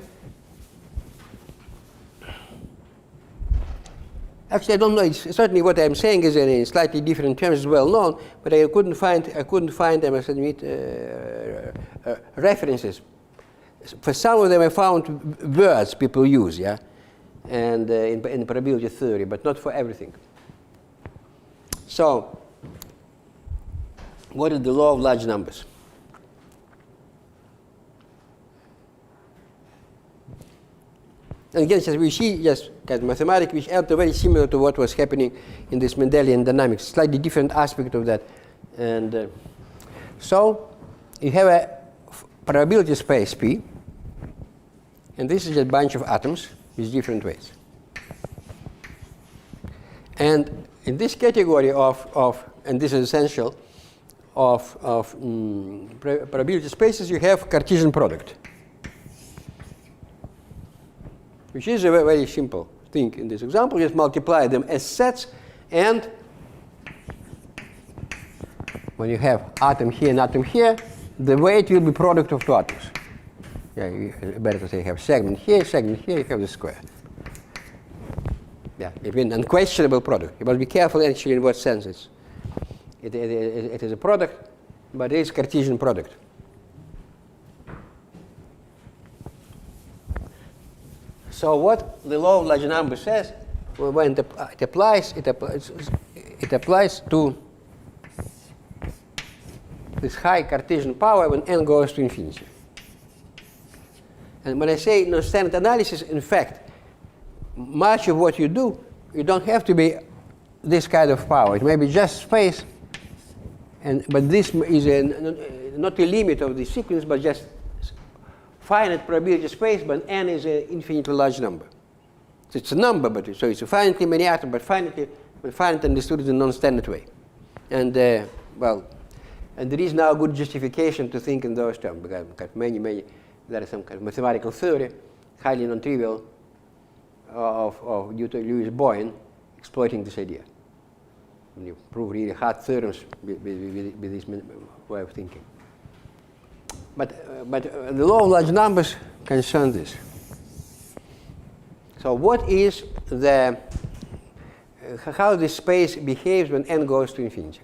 Actually, I don't know. It's certainly what I'm saying is in slightly different terms, is well known, but I couldn't find I must admit, references. For some of them, I found words people use, yeah, and in probability theory, but not for everything. So, what is the law of large numbers? And again, as we see, just kind of mathematics, which are very similar to what was happening in this Mendelian dynamics, slightly different aspect of that. And so you have a probability space P, and this is a bunch of atoms with different weights. And in this category of and this is essential, of probability spaces, you have Cartesian product, which is a very simple thing in this example. Just multiply them as sets, and when you have atom here and atom here, the weight will be product of two atoms. Yeah, better to say you have segment here, you have the square. Yeah, it means unquestionable product. You must be careful actually in what sense it is a product, but it is Cartesian product. So what the law of large numbers says, well, when it applies to this high Cartesian power when n goes to infinity. And when I say non-standard analysis, in fact, much of what you do, you don't have to be this kind of power. It may be just space, but this is not a limit of the sequence, but just finite probability space, but n is an infinitely large number. So it's a number, but so it's a finitely many atoms, but finite understood in a non-standard way. And and there is now a good justification to think in those terms, because there is some kind of mathematical theory, highly non-trivial, due to Louis Boyen, exploiting this idea. When you prove really hard theorems with this way of thinking. But the law of large numbers concerns this. So what is how this space behaves when n goes to infinity?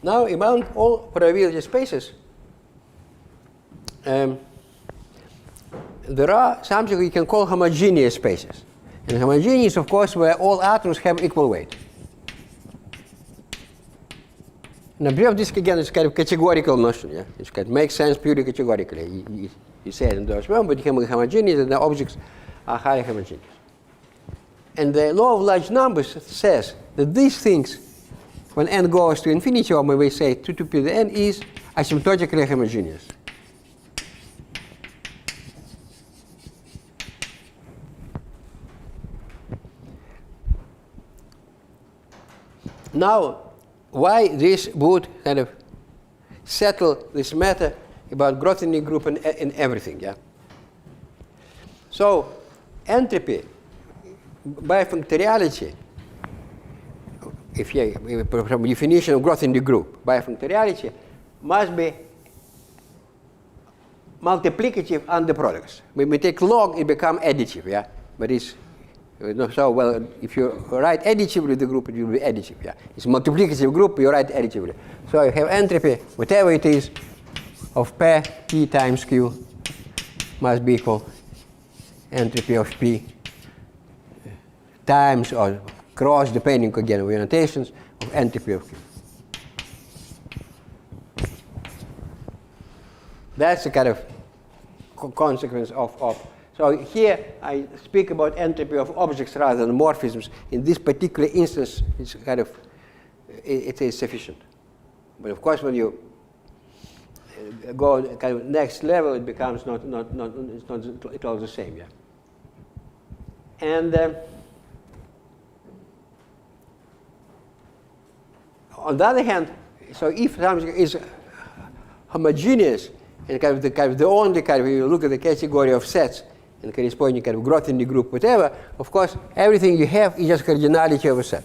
Now, among all probability spaces, there are something we can call homogeneous spaces. And homogeneous, of course, where all atoms have equal weight. And observe this again, it's kind of categorical notion. Yeah? It kind of makes sense purely categorically. You say it in those terms, but you can be homogeneous, and the objects are highly homogeneous. And the law of large numbers says that these things, when n goes to infinity, or maybe we say 2 to p to the n, is asymptotically homogeneous. Now, why this would kind of settle this matter about growth in the group and in everything, yeah? So, entropy, by functoriality, from definition of growth in the group, by functoriality, must be multiplicative under products. When we take log, it becomes additive, yeah? But it's so well, if you write additively the group, it will be additive, yeah? It's multiplicative group, you write additively. So you have entropy, whatever it is, of P times Q must be equal entropy of P times or cross, depending again on your notations, of entropy of Q. That's the kind of consequence of So here I speak about entropy of objects rather than morphisms. In this particular instance, it's kind of, it is sufficient. But of course, when you go kind of next level, it becomes it's not at all the same. Yeah. And on the other hand, so if something is homogeneous and kind of the only kind of, you look at the category of sets and corresponding kind of growth in the group, whatever, of course, everything you have is just cardinality of a set,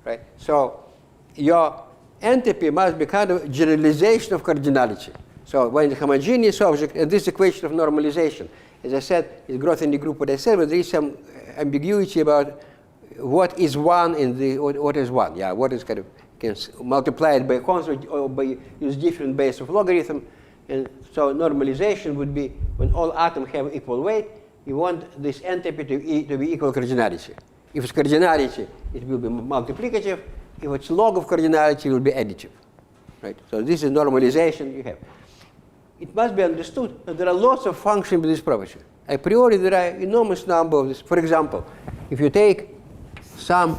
right? So your entropy must be kind of generalization of cardinality. So when the homogeneous object, and this is a question of normalization. As I said, is growth in the group what I said, but there is some ambiguity about what is one in the, what is one, yeah, what is kind of, can multiply it by a constant or by use different base of logarithm. And so normalization would be when all atoms have equal weight, you want this entropy to be equal cardinality. If it's cardinality, it will be multiplicative. If it's log of cardinality, it will be additive. Right? So this is normalization you have. It must be understood that there are lots of functions with this property. A priori, there are enormous number of this. For example, if you take sum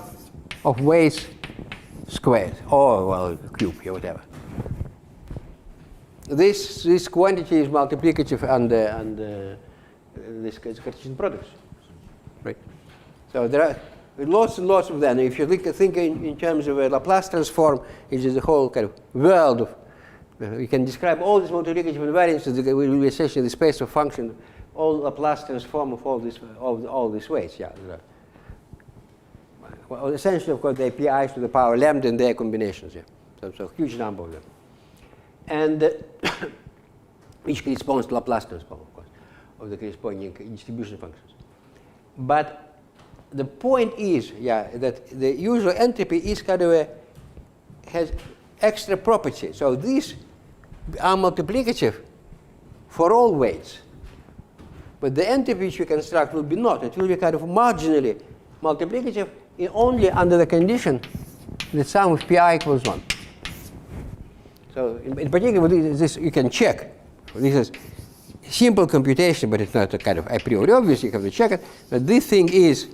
of weights squared, or well, cube, or whatever. This quantity is multiplicative under this Cartesian products, right? So there are lots and lots of them. If you think in terms of a Laplace transform, it is a whole kind of world of. You can describe all these multiplicative invariances. It will be essentially the space of function, all Laplace transform of all these weights. Yeah. Well, essentially, of course, the APIs to the power lambda and their combinations. Yeah. So huge number of them. And which corresponds to Laplace transform, of course, of the corresponding distribution functions. But the point is, yeah, that the usual entropy is kind of has extra property. So these are multiplicative for all weights. But the entropy which you construct will be not. It will be kind of marginally multiplicative only under the condition that sum of pi equals 1. So in particular, this you can check. This is simple computation, but it's not a kind of a priori obvious. You have to check it. But this thing is,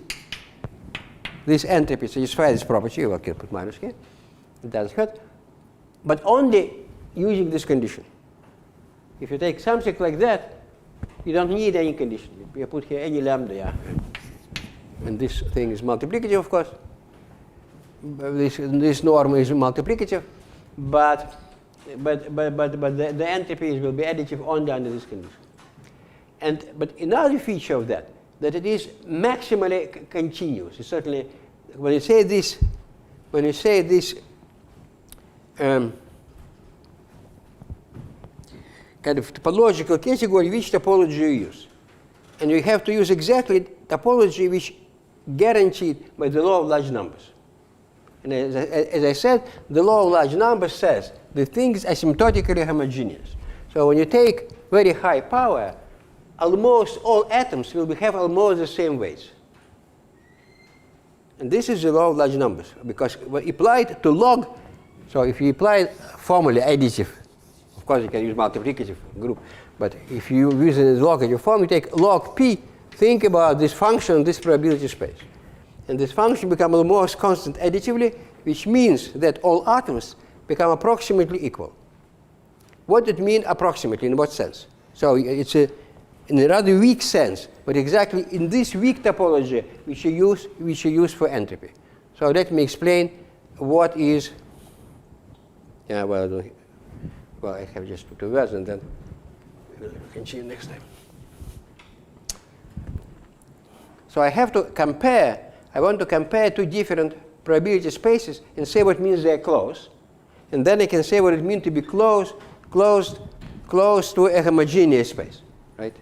this entropy satisfies this property. I can put minus here. It doesn't hurt. But only using this condition. If you take something like that, you don't need any condition. You put here any lambda, yeah. And this thing is multiplicative, of course. This norm is multiplicative, but the entropy will be additive only under this condition. But another feature of that it is maximally continuous. It's certainly when you say this kind of topological category, which topology you use, and you have to use exactly topology which guaranteed by the law of large numbers. And as I said, the law of large numbers says the thing is asymptotically homogeneous. So when you take very high power, almost all atoms will have almost the same weights. And this is the law of large numbers, because when applied to log, so if you apply formula additive, of course you can use multiplicative group, but if you use it in logative form, you take log p, think about this function, this probability space. And this function becomes almost constant additively, which means that all atoms become approximately equal. What does it mean approximately? In what sense? So it's in a rather weak sense, but exactly in this weak topology which you use for entropy. So let me explain what is. Yeah, well, I have just 2 words, and then we'll continue next time. So I have to compare. I want to compare 2 different probability spaces and say what means they're close. And then I can say what it means to be close to a homogeneous space, right?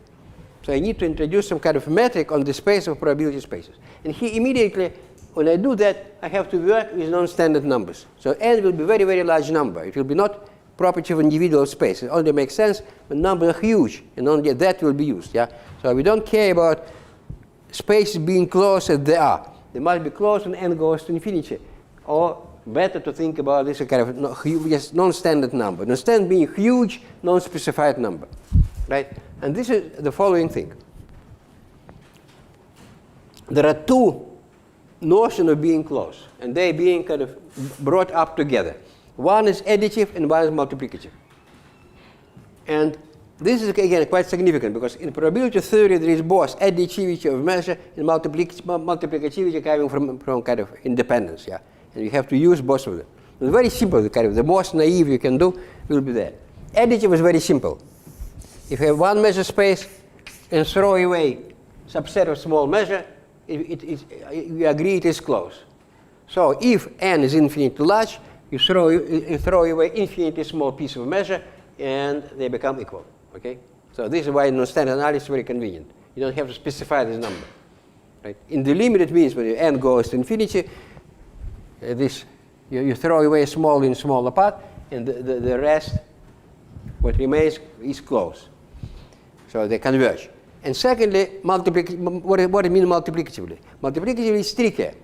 So I need to introduce some kind of metric on the space of probability spaces. And here immediately, when I do that, I have to work with non-standard numbers. So n will be very, very large number. It will be not property of individual space. It only makes sense when numbers are huge, and only that will be used. Yeah. So we don't care about spaces being close as they are. They must be close when n goes to infinity. Or better to think about this as a kind of non-standard number. Non-standard being huge, non-specified number, right? And this is the following thing. there are two notions of being close, and they being kind of brought up together. One is additive and one is multiplicative. And this is, again, quite significant, because in probability theory there is both additivity of measure and multiplicativity coming from kind of independence. Yeah? And you have to use both of them. It's very simple. Kind of the most naive you can do will be there. Additive is very simple. If you have one measure space and throw away subset of small measure, you agree it is close. So if n is infinitely large, you throw away infinitely small piece of measure, and they become equal. Okay? So this is why non-standard analysis is very convenient. You don't have to specify this number. Right? In the limit, it means when n goes to infinity, you throw away small in smaller part, and the rest, what remains, is close. So they converge. And secondly, what do you mean multiplicatively? Multiplicatively is trickier.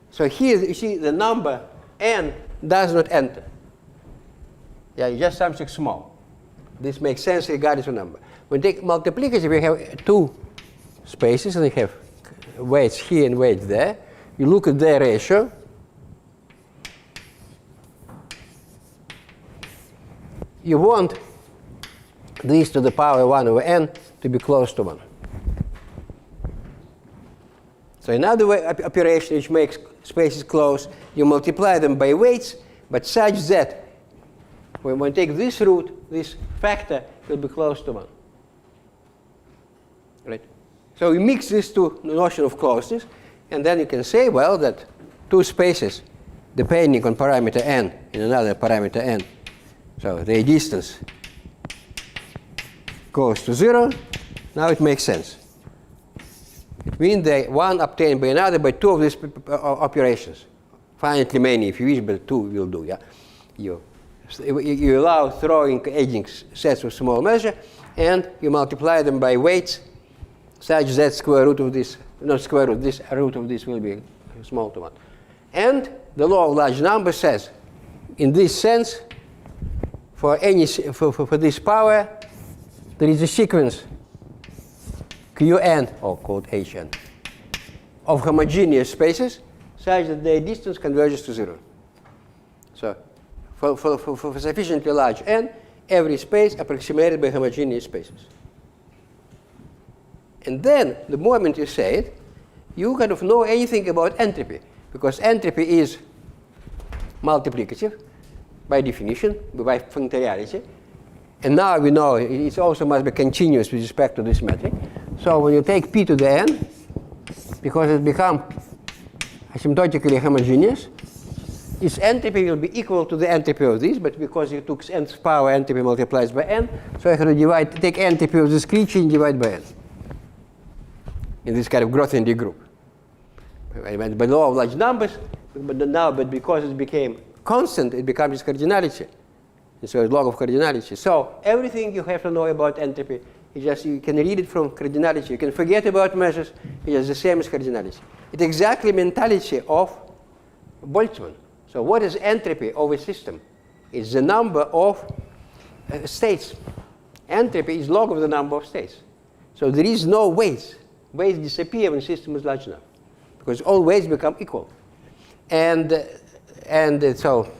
So here you see the number n does not enter. Yeah, just something small. This makes sense regardless of number. When you take multiplicative, we have two spaces, and we have weights here and weights there. You look at their ratio. You want this to the power 1 over n to be close to 1. So another operation which makes spaces close, you multiply them by weights, but such that when we take this root, this factor will be close to 1. Right? So you mix these two notions of closeness, and then you can say, well, that two spaces depending on parameter n and another parameter n, so their distance goes to 0. Now it makes sense. It means that one obtained by another by two of these operations. Finitely many, if you wish, but two will do. Yeah, you allow throwing edging sets of small measure, and you multiply them by weights, such that square root of this, not square root, this root of this will be small to 1. And the law of large numbers says, in this sense, for this power, there is a sequence Qn, or called Hn, of homogeneous spaces such that their distance converges to 0. So for sufficiently large n, every space approximated by homogeneous spaces. And then, the moment you say it, you kind of know anything about entropy, because entropy is multiplicative by definition, by functoriality. And now we know it also must be continuous with respect to this metric. So when you take p to the n, because it becomes asymptotically homogeneous, its entropy will be equal to the entropy of this, but because you took nth power entropy multiplies by n, so I have to take entropy of this creature and divide by n in this kind of Grothendieck group. By law of large numbers, but because it became constant, it becomes cardinality. And so it's log of cardinality. So everything you have to know about entropy, you can read it from cardinality. You can forget about measures. It's just the same as cardinality. It's exactly mentality of Boltzmann. So what is entropy of a system? It's the number of states. Entropy is log of the number of states. So there is no weights. Weights disappear when the system is large enough, because all weights become equal. And so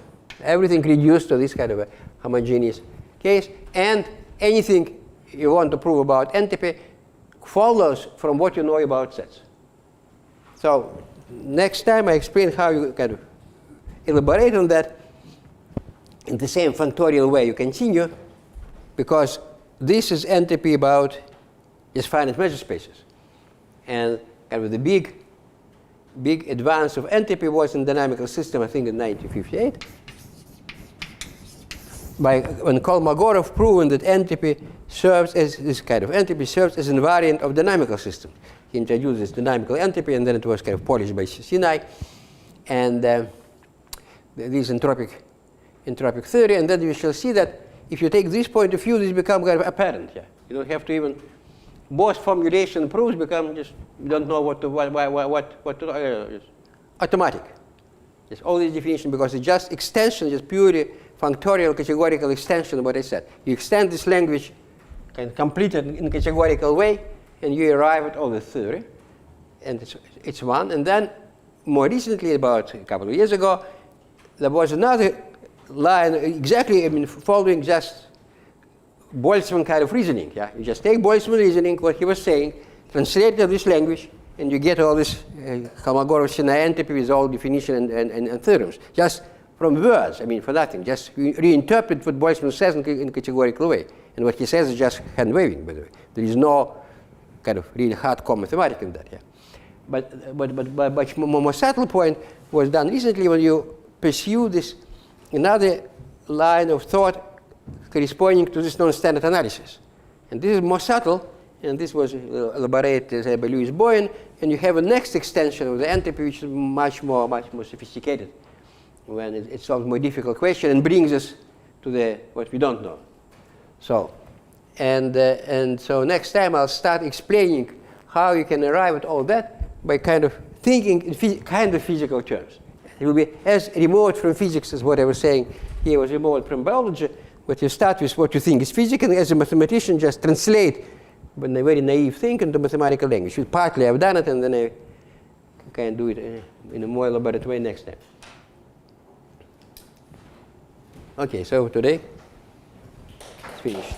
everything reduced to this kind of a homogeneous case. And anything you want to prove about entropy follows from what you know about sets. So next time I explain how you kind of elaborate on that in the same functorial way you continue, because this is entropy about just finite measure spaces. And kind of the big advance of entropy was in dynamical system, I think in 1958. When Kolmogorov proven that entropy serves as this kind of entropy serves as invariant of dynamical system. He introduced this dynamical entropy, and then it was kind of polished by Sinai, and this entropic theory. And then you shall see that if you take this point of view, this becomes kind of apparent. Yeah, you don't have to even. Both formulation proofs become just you don't know what to automatic. Just all these definitions, because it's just extension, just purely functorial categorical extension of what I said. You extend this language and complete it in a categorical way, and you arrive at all the theory. and it's one. And then more recently, about a couple of years ago, there was another line exactly, I mean, following just Boltzmann kind of reasoning. Yeah? You just take Boltzmann reasoning, what he was saying, translate it to this language, and you get all this Kolmogorov-Sinai entropy with all definition and theorems. Just from words, I mean, for nothing. Just reinterpret what Boltzmann says in a categorical way. And what he says is just hand-waving, by the way. There is no kind of really hardcore mathematics in that. Yeah? But more subtle point was done recently when you pursue this another line of thought corresponding to this non-standard analysis. And this is more subtle, and this was elaborated by Louis Boyen, and you have a next extension of the entropy which is much more sophisticated when it solves more difficult question and brings us to what we don't know. So, and so next time I'll start explaining how you can arrive at all that by kind of thinking in kind of physical terms. It will be as remote from physics as what I was saying here was remote from biology, but you start with what you think is physics, and as a mathematician just translate a very naive thing into mathematical language. Partly I've done it, and then I can do it in a more elaborate way next time. Okay, so today it's finished.